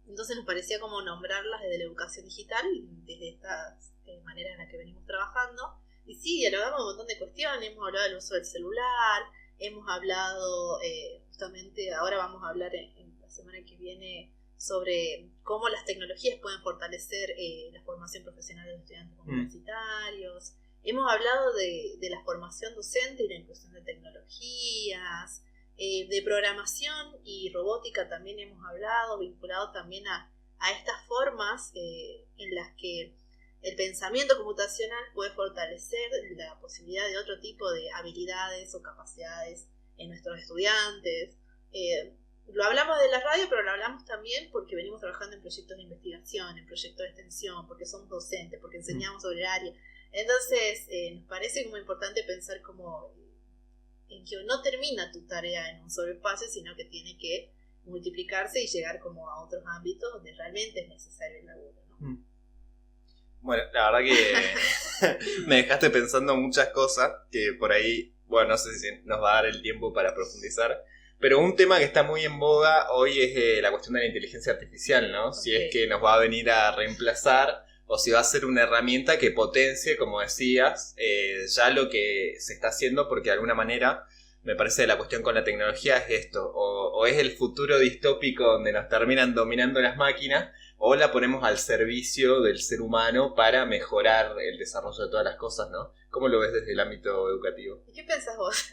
Speaker 1: Entonces nos parecía como nombrarlas desde la educación digital, desde estas maneras en las que venimos trabajando. Y sí, dialogamos un montón de cuestiones, hemos hablado del uso del celular, hemos hablado justamente, ahora vamos a hablar en la semana que viene sobre cómo las tecnologías pueden fortalecer la formación profesional de los estudiantes universitarios. Hemos hablado de la formación docente y la inclusión de tecnologías, de programación y robótica también hemos hablado, vinculado también a estas formas en las que el pensamiento computacional puede fortalecer la posibilidad de otro tipo de habilidades o capacidades en nuestros estudiantes. Lo hablamos de la radio, pero lo hablamos también porque venimos trabajando en proyectos de investigación, en proyectos de extensión, porque somos docentes, porque enseñamos sobre el área. Entonces, nos parece como importante pensar como en que no termina tu tarea en un solo espacio, sino que tiene que multiplicarse y llegar como a otros ámbitos donde realmente es necesario el laburo, ¿no?
Speaker 2: Bueno, la verdad que me dejaste pensando muchas cosas que por ahí, bueno, no sé si nos va a dar el tiempo para profundizar. Pero un tema que está muy en boga hoy es la cuestión de la inteligencia artificial, ¿no? Si es que nos va a venir a reemplazar o si va a ser una herramienta que potencie, como decías, ya lo que se está haciendo, porque de alguna manera me parece que la cuestión con la tecnología es esto, o es el futuro distópico donde nos terminan dominando las máquinas, o la ponemos al servicio del ser humano para mejorar el desarrollo de todas las cosas, ¿no? ¿Cómo lo ves desde el ámbito educativo?
Speaker 1: ¿Y qué pensás vos?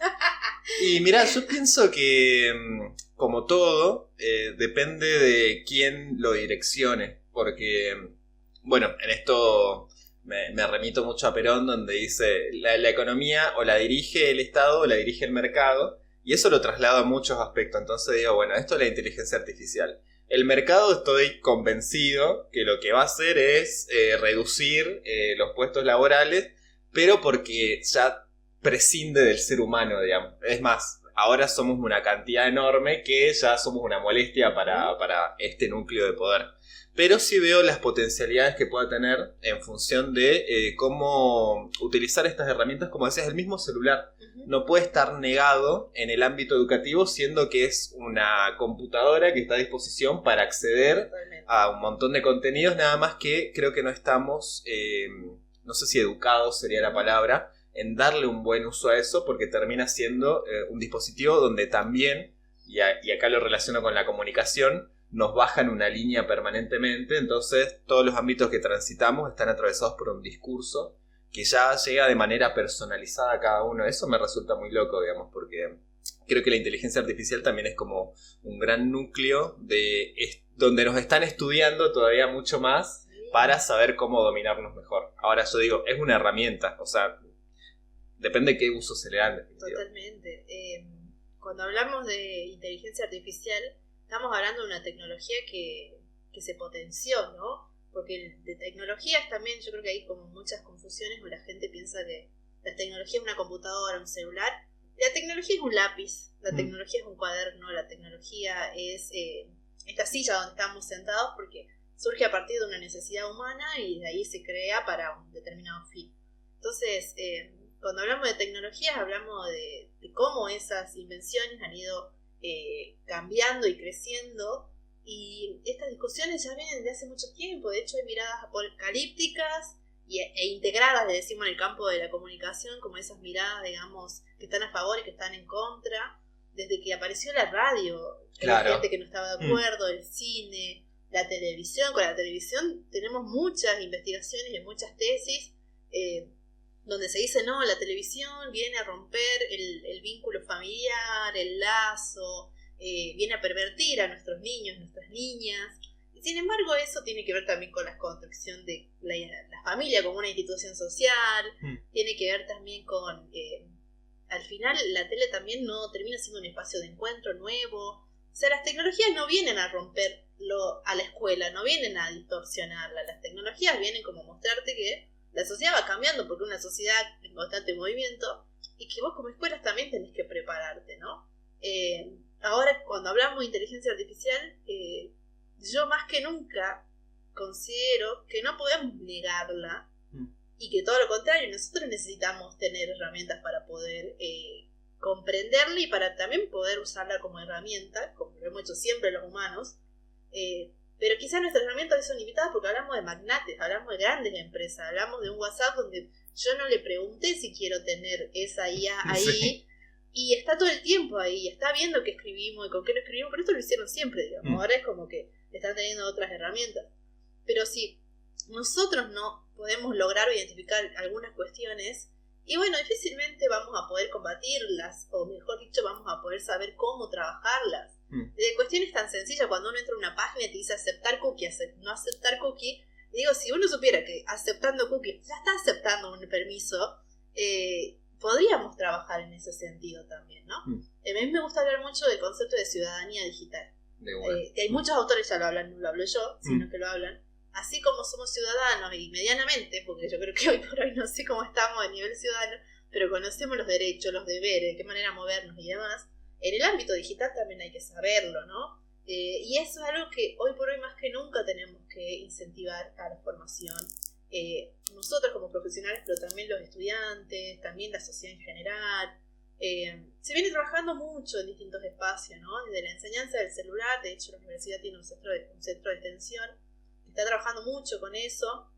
Speaker 2: Y mirá, yo pienso que, como todo, depende de quién lo direccione, porque, bueno, en esto me remito mucho a Perón, donde dice, la economía o la dirige el Estado o la dirige el mercado, y eso lo traslado a muchos aspectos. Entonces digo, bueno, esto es la inteligencia artificial. El mercado, estoy convencido que lo que va a hacer es reducir los puestos laborales, pero porque ya prescinde del ser humano, digamos. Es más, ahora somos una cantidad enorme que ya somos una molestia para este núcleo de poder. Pero sí veo las potencialidades que pueda tener en función de cómo utilizar estas herramientas, como decías, el mismo celular. No puede estar negado en el ámbito educativo, siendo que es una computadora que está a disposición para acceder a un montón de contenidos, nada más que creo que no estamos, no sé si educados sería la palabra, en darle un buen uso a eso, porque termina siendo un dispositivo donde también, y acá lo relaciono con la comunicación, nos bajan una línea permanentemente, entonces todos los ámbitos que transitamos están atravesados por un discurso que ya llega de manera personalizada a cada uno. Eso me resulta muy loco, digamos, porque creo que la inteligencia artificial también es como un gran núcleo donde nos están estudiando todavía mucho más para saber cómo dominarnos mejor. Ahora yo digo, es una herramienta, o sea, depende de qué uso se le da en definitiva.
Speaker 1: Totalmente. Cuando hablamos de inteligencia artificial, estamos hablando de una tecnología que se potenció, ¿no? Porque de tecnologías también yo creo que hay como muchas confusiones, o la gente piensa que la tecnología es una computadora, un celular. La tecnología es un lápiz, la tecnología es un cuaderno, la tecnología es esta silla donde estamos sentados, porque surge a partir de una necesidad humana y de ahí se crea para un determinado fin. Entonces, cuando hablamos de tecnologías, hablamos de cómo esas invenciones han ido cambiando y creciendo, y estas discusiones ya vienen de hace mucho tiempo. De hecho hay miradas apocalípticas e integradas, le decimos, en el campo de la comunicación, como esas miradas, digamos, que están a favor y que están en contra, desde que apareció la radio. Claro. Hay gente que no estaba de acuerdo, el cine, la televisión. Con la televisión tenemos muchas investigaciones y muchas tesis donde se dice, no, la televisión viene a romper el vínculo familiar, el lazo, viene a pervertir a nuestros niños, nuestras niñas. Y sin embargo, eso tiene que ver también con la construcción de la familia como una institución social, tiene que ver también con, al final, la tele también no termina siendo un espacio de encuentro nuevo. O sea, las tecnologías no vienen a romperlo a la escuela, no vienen a distorsionarla. Las tecnologías vienen como a mostrarte que la sociedad va cambiando, porque una sociedad en constante movimiento, y que vos como escuelas también tenés que prepararte, ¿no? Ahora, cuando hablamos de inteligencia artificial, yo más que nunca considero que no podemos negarla, y que todo lo contrario, nosotros necesitamos tener herramientas para poder comprenderla y para también poder usarla como herramienta, como lo hemos hecho siempre los humanos. Pero quizás nuestras herramientas son limitadas porque hablamos de magnates, hablamos de grandes empresas, hablamos de un WhatsApp donde yo no le pregunté si quiero tener esa IA ahí, sí. Y está todo el tiempo ahí, está viendo qué escribimos y con qué no escribimos, pero esto lo hicieron siempre, digamos. Ahora es como que están teniendo otras herramientas. Pero si nosotros no podemos lograr identificar algunas cuestiones, y bueno, difícilmente vamos a poder combatirlas, o mejor dicho, vamos a poder saber cómo trabajarlas. De cuestiones tan sencillas, cuando uno entra a una página y te dice aceptar cookie, no aceptar cookie, digo, si uno supiera que aceptando cookie ya está aceptando un permiso, podríamos trabajar en ese sentido también, ¿no? A mí me gusta hablar mucho del concepto de ciudadanía digital, que hay muchos autores ya lo hablan, no lo hablo yo, sino que lo hablan. Así como somos ciudadanos y medianamente, porque yo creo que hoy por hoy no sé cómo estamos a nivel ciudadano, pero conocemos los derechos, los deberes, de qué manera movernos y demás, en el ámbito digital también hay que saberlo, ¿no? Y eso es algo que hoy por hoy más que nunca tenemos que incentivar a la formación. Nosotros como profesionales, pero también los estudiantes, también la sociedad en general. Se viene trabajando mucho en distintos espacios, ¿no? Desde la enseñanza del celular, de hecho la universidad tiene un centro de extensión que está trabajando mucho con eso.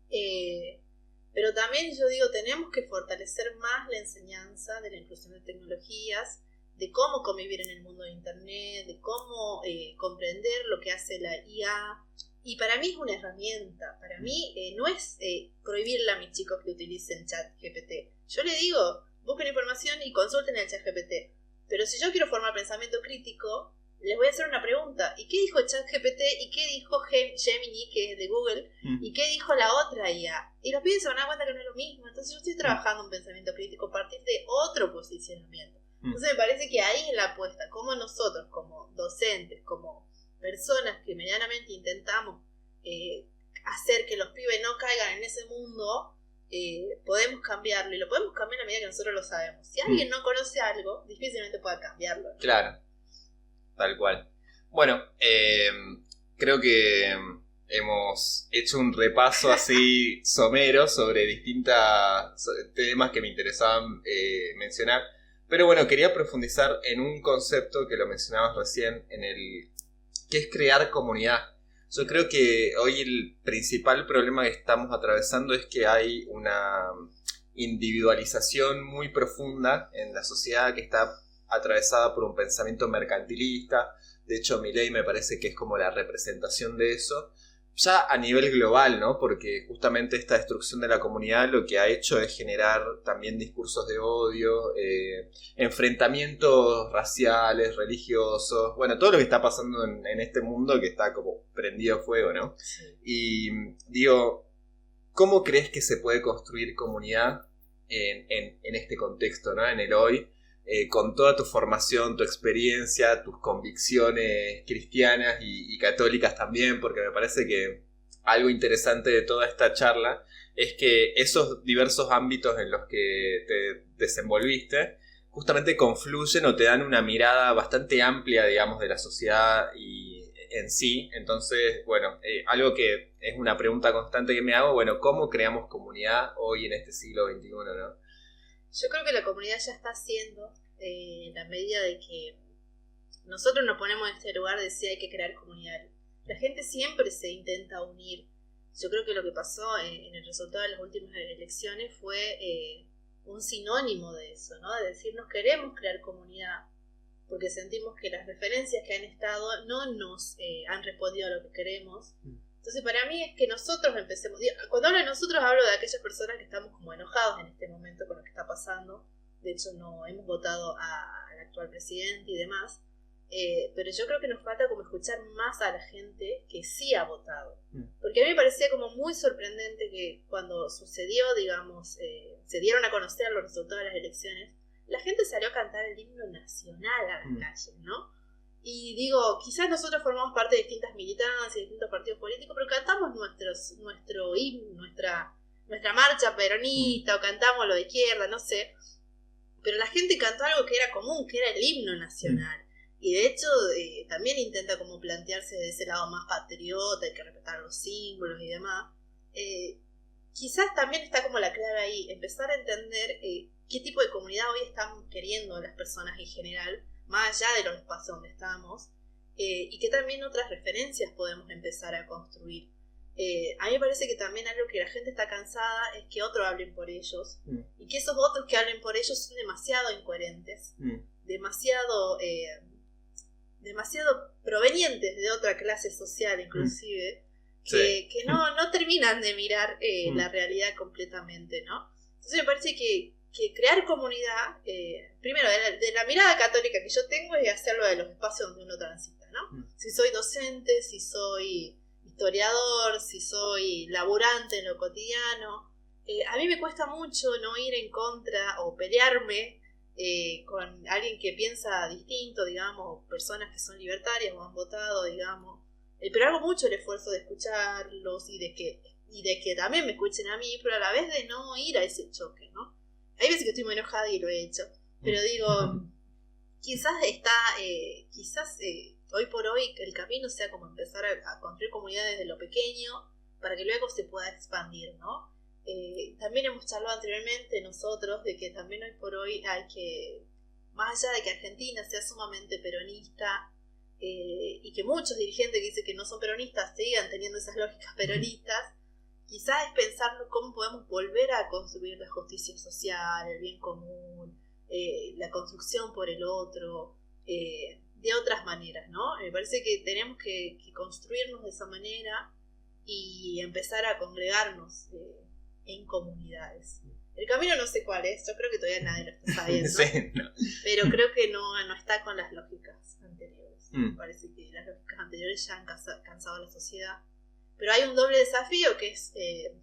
Speaker 1: Pero también yo digo, tenemos que fortalecer más la enseñanza de la inclusión de tecnologías, de cómo convivir en el mundo de internet, de cómo comprender lo que hace la IA. Y para mí es una herramienta. Para mí no es prohibirle a mis chicos que utilicen ChatGPT. Yo le digo, busquen información y consulten el ChatGPT. Pero si yo quiero formar pensamiento crítico, les voy a hacer una pregunta. ¿Y qué dijo ChatGPT? ¿Y qué dijo Gemini, que es de Google? ¿Y qué dijo la otra IA? Y los pibes se van a dar cuenta que no es lo mismo. Entonces yo estoy trabajando un pensamiento crítico a partir de otro posicionamiento. Entonces me parece que ahí es la apuesta. Como nosotros, como docentes, como personas que medianamente intentamos hacer que los pibes no caigan en ese mundo, podemos cambiarlo, y lo podemos cambiar a medida que nosotros lo sabemos. Si alguien no conoce algo, difícilmente pueda cambiarlo.
Speaker 2: Claro, tal cual. Bueno, creo que hemos hecho un repaso así somero sobre distintos temas que me interesaban mencionar. Pero bueno, quería profundizar en un concepto que lo mencionabas recién, que es crear comunidad. Yo creo que hoy el principal problema que estamos atravesando es que hay una individualización muy profunda en la sociedad que está atravesada por un pensamiento mercantilista. De hecho, Milei me parece que es como la representación de eso, ya a nivel global, ¿no? Porque justamente esta destrucción de la comunidad lo que ha hecho es generar también discursos de odio, enfrentamientos raciales, religiosos, bueno, todo lo que está pasando en este mundo que está como prendido a fuego, ¿no? Sí. Y digo, ¿cómo crees que se puede construir comunidad en este contexto, ¿no? En el hoy, con toda tu formación, tu experiencia, tus convicciones cristianas y católicas también, porque me parece que algo interesante de toda esta charla es que esos diversos ámbitos en los que te desenvolviste justamente confluyen o te dan una mirada bastante amplia, digamos, de la sociedad y en sí. Entonces, bueno, algo que es una pregunta constante que me hago, bueno, ¿cómo creamos comunidad hoy en este siglo XXI, no?
Speaker 1: Yo creo que la comunidad ya está haciendo, en la medida de que nosotros nos ponemos en este lugar de si hay que crear comunidad. La gente siempre se intenta unir. Yo creo que lo que pasó en el resultado de las últimas elecciones fue un sinónimo de eso, ¿no? De decir, nos queremos crear comunidad, porque sentimos que las referencias que han estado no nos han respondido a lo que queremos. Entonces, para mí es que nosotros empecemos. Cuando hablo de nosotros, hablo de aquellas personas que estamos como enojados en este momento con lo que está pasando. De hecho, no hemos votado al actual presidente y demás. Pero yo creo que nos falta como escuchar más a la gente que sí ha votado. Porque a mí me parecía como muy sorprendente que cuando sucedió, digamos, se dieron a conocer los resultados de las elecciones, la gente salió a cantar el himno nacional a las calles, ¿no? Y digo, quizás nosotros formamos parte de distintas militancias, de distintos partidos políticos, pero cantamos nuestro himno, nuestra marcha peronista, o cantamos lo de izquierda, no sé. Pero la gente cantó algo que era común, que era el himno nacional. Y de hecho, también intenta como plantearse de ese lado más patriota, hay que respetar los símbolos y demás. Quizás también está como la clave ahí, empezar a entender qué tipo de comunidad hoy están queriendo las personas en general, más allá de los espacios donde estamos, y que también otras referencias podemos empezar a construir. A mí me parece que también algo que la gente está cansada es que otros hablen por ellos, y que esos otros que hablen por ellos son demasiado incoherentes, demasiado provenientes de otra clase social inclusive, que no terminan de mirar la realidad completamente, ¿no? Entonces me parece que crear comunidad, primero, de la mirada católica que yo tengo, es hacerlo de los espacios donde uno transita, ¿no? Si soy docente, si soy historiador, si soy laburante en lo cotidiano, a mí me cuesta mucho no ir en contra o pelearme con alguien que piensa distinto, digamos, personas que son libertarias o han votado, digamos, pero hago mucho el esfuerzo de escucharlos y de que también me escuchen a mí, pero a la vez de no ir a ese choque, ¿no? Hay veces que estoy muy enojada y lo he hecho, pero digo, quizás hoy por hoy el camino sea como empezar a construir comunidades de lo pequeño para que luego se pueda expandir, ¿no? También hemos charlado anteriormente nosotros de que también hoy por hoy hay que, más allá de que Argentina sea sumamente peronista, y que muchos dirigentes que dicen que no son peronistas sigan teniendo esas lógicas peronistas, quizás es pensar cómo podemos volver a construir la justicia social, el bien común, la construcción por el otro, de otras maneras, ¿no? Me parece que tenemos que construirnos de esa manera y empezar a congregarnos en comunidades. El camino no sé cuál es, yo creo que todavía nadie lo está sabiendo,
Speaker 2: sí, no.
Speaker 1: Pero creo que no está con las lógicas anteriores. Me parece que las lógicas anteriores ya han cansado a la sociedad. Pero hay un doble desafío que es,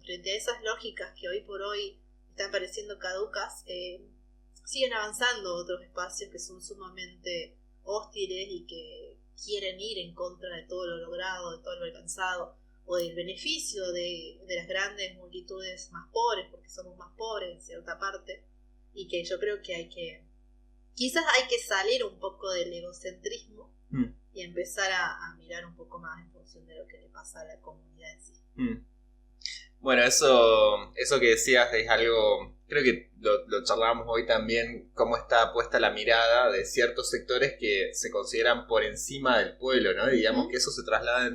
Speaker 1: frente a esas lógicas que hoy por hoy están pareciendo caducas, siguen avanzando otros espacios que son sumamente hostiles y que quieren ir en contra de todo lo logrado, de todo lo alcanzado. o del beneficio de las grandes multitudes más pobres, porque somos más pobres en cierta parte, y que yo creo que quizás hay que salir un poco del egocentrismo y empezar a mirar un poco más en función de lo que le pasa a la comunidad en sí.
Speaker 2: Bueno, eso que decías es algo, creo que lo charlábamos hoy también, cómo está puesta la mirada de ciertos sectores que se consideran por encima del pueblo, ¿no? Y digamos que eso se traslada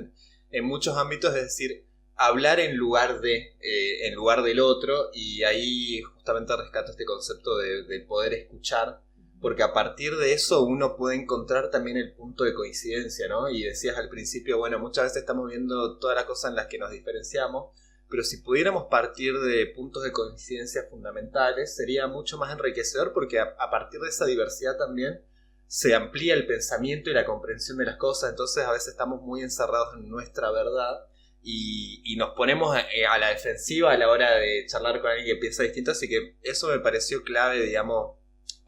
Speaker 2: en muchos ámbitos, es decir, hablar en lugar del otro, y ahí justamente rescato este concepto de poder escuchar, porque a partir de eso uno puede encontrar también el punto de coincidencia, ¿no? Y decías al principio, bueno, muchas veces estamos viendo todas las cosas en las que nos diferenciamos, pero si pudiéramos partir de puntos de coincidencia fundamentales, sería mucho más enriquecedor, porque a partir de esa diversidad también se amplía el pensamiento y la comprensión de las cosas. Entonces a veces estamos muy encerrados en nuestra verdad y nos ponemos a la defensiva a la hora de charlar con alguien que piensa distinto, así que eso me pareció clave, digamos,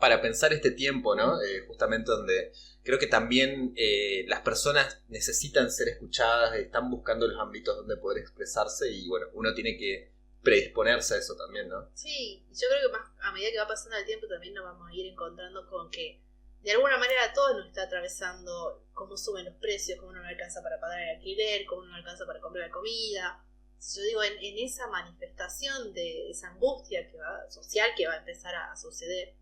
Speaker 2: para pensar este tiempo, ¿no? Justamente donde creo que también las personas necesitan ser escuchadas, están buscando los ámbitos donde poder expresarse, y bueno, uno tiene que predisponerse a eso también, ¿no?
Speaker 1: Sí, yo creo que más a medida que va pasando el tiempo también nos vamos a ir encontrando con que de alguna manera todo nos está atravesando, cómo suben los precios, cómo no nos alcanza para pagar el alquiler, cómo no nos alcanza para comprar la comida. Yo digo, en esa manifestación de esa angustia social que va a empezar a suceder,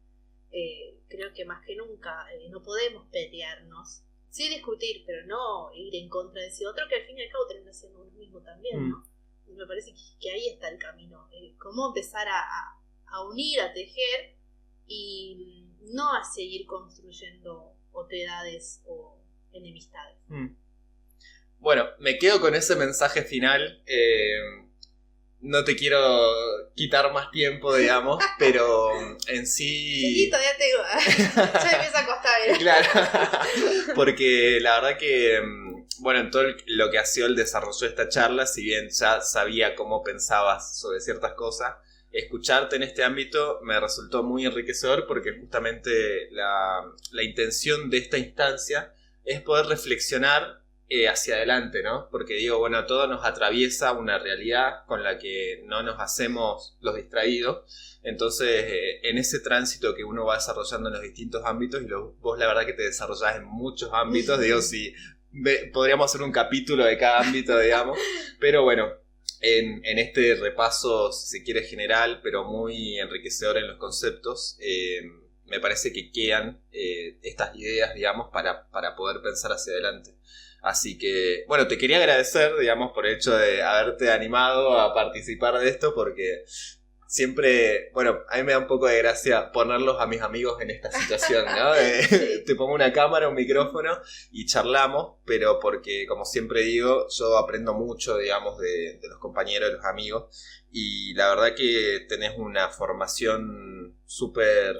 Speaker 1: creo que más que nunca no podemos pelearnos, sí discutir, pero no ir en contra de ese otro, que al fin y al cabo termina siendo uno mismo también, ¿no? Y me parece que ahí está el camino, cómo empezar a unir, a tejer, y no a seguir construyendo otredades o enemistades.
Speaker 2: Bueno, me quedo con ese mensaje final. No te quiero quitar más tiempo, digamos, pero en sí...
Speaker 1: Sí, todavía tengo. Ya me empieza a costar.
Speaker 2: Claro, porque la verdad que, bueno, en todo lo que ha sido el desarrollo de esta charla, si bien ya sabía cómo pensabas sobre ciertas cosas, escucharte en este ámbito me resultó muy enriquecedor, porque justamente la intención de esta instancia es poder reflexionar hacia adelante, ¿no? Porque digo, bueno, todo nos atraviesa una realidad con la que no nos hacemos los distraídos. Entonces, en ese tránsito que uno va desarrollando en los distintos ámbitos, y vos la verdad que te desarrollás en muchos ámbitos, digo, si podríamos hacer un capítulo de cada ámbito, digamos, pero bueno, en este repaso, si se quiere, general, pero muy enriquecedor en los conceptos, me parece que quedan estas ideas, digamos, para poder pensar hacia adelante. Así que, bueno, te quería agradecer, digamos, por el hecho de haberte animado a participar de esto, porque siempre, bueno, a mí me da un poco de gracia ponerlos a mis amigos en esta situación, ¿no? Te pongo una cámara, un micrófono y charlamos, pero porque, como siempre digo, yo aprendo mucho, digamos, de los compañeros, de los amigos, y la verdad que tenés una formación súper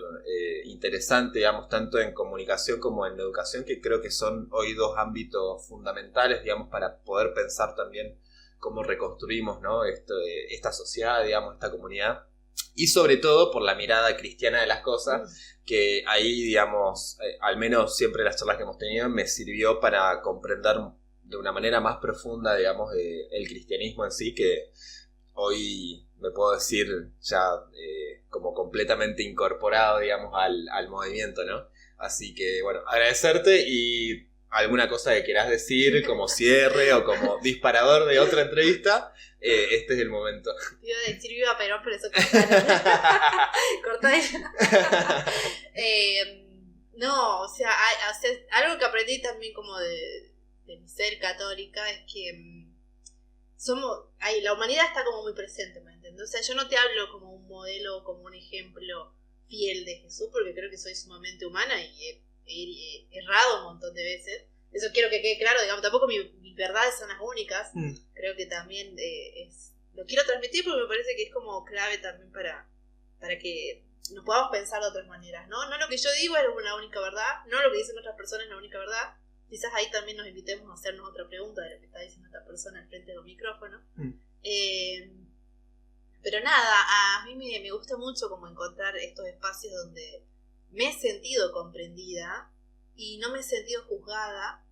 Speaker 2: interesante, digamos, tanto en comunicación como en educación, que creo que son hoy dos ámbitos fundamentales, digamos, para poder pensar también cómo reconstruimos, ¿no? Esta sociedad, digamos, esta comunidad, y sobre todo por la mirada cristiana de las cosas, que ahí, digamos, al menos siempre las charlas que hemos tenido me sirvió para comprender de una manera más profunda, digamos, el cristianismo en sí, que hoy me puedo decir ya como completamente incorporado, digamos, al movimiento, ¿no? Así que, bueno, agradecerte, y alguna cosa que quieras decir como cierre o como disparador de otra entrevista, este es el momento.
Speaker 1: Te iba a decir viva Perón, pero eso corta no, o sea, algo que aprendí también como de mi ser católica es que la humanidad está como muy presente, ¿me entiendes? O sea, yo no te hablo como un modelo, como un ejemplo fiel de Jesús, porque creo que soy sumamente humana y he errado un montón de veces. Eso quiero que quede claro, digamos, tampoco mis verdades son las únicas. Creo que también lo quiero transmitir, porque me parece que es como clave también para que nos podamos pensar de otras maneras, ¿no? No lo que yo digo es la única verdad, no lo que dicen otras personas es la única verdad. Quizás ahí también nos invitemos a hacernos otra pregunta de lo que está diciendo esta persona al frente del micrófono. Pero nada, a mí me gusta mucho como encontrar estos espacios donde me he sentido comprendida y no me he sentido juzgada,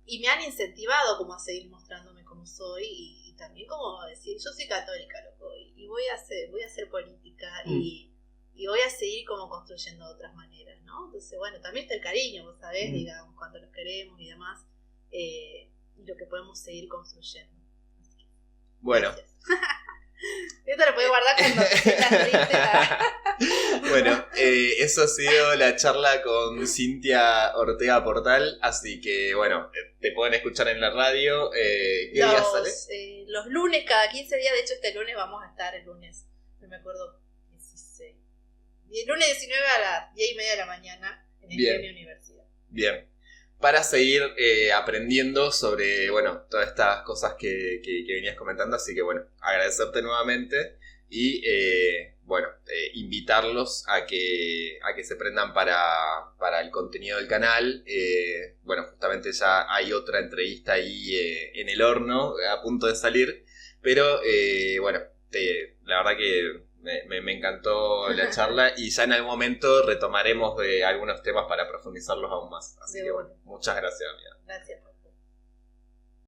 Speaker 1: y me han incentivado como a seguir mostrándome como soy, y también como decir, yo soy católica, loco, y voy a hacer política y voy a seguir como construyendo de otras maneras, ¿no? Entonces, bueno, también está el cariño, vos sabés, digamos, cuando los queremos y demás, y lo que podemos seguir construyendo. Así que,
Speaker 2: bueno.
Speaker 1: Esto lo puedes guardar cuando te sientas triste.
Speaker 2: Bueno, eso ha sido la charla con Cintia Ortega Portal, así que bueno, te pueden escuchar en la radio. ¿Qué día sale?
Speaker 1: Los lunes, cada 15 días, de hecho este lunes vamos a estar, el lunes, no me acuerdo, 16. Y el lunes 19 a las 10:30 de la mañana en el Gremio Universidad.
Speaker 2: Bien. Para seguir aprendiendo sobre, bueno, todas estas cosas que venías comentando. Así que, bueno, agradecerte nuevamente y, bueno, invitarlos a que se prendan para el contenido del canal. Bueno, justamente ya hay otra entrevista ahí en el horno, a punto de salir. Pero, bueno, la verdad que me encantó la charla y ya en algún momento retomaremos de algunos temas para profundizarlos aún más. Así que bueno, muchas gracias, amiga.
Speaker 1: Gracias.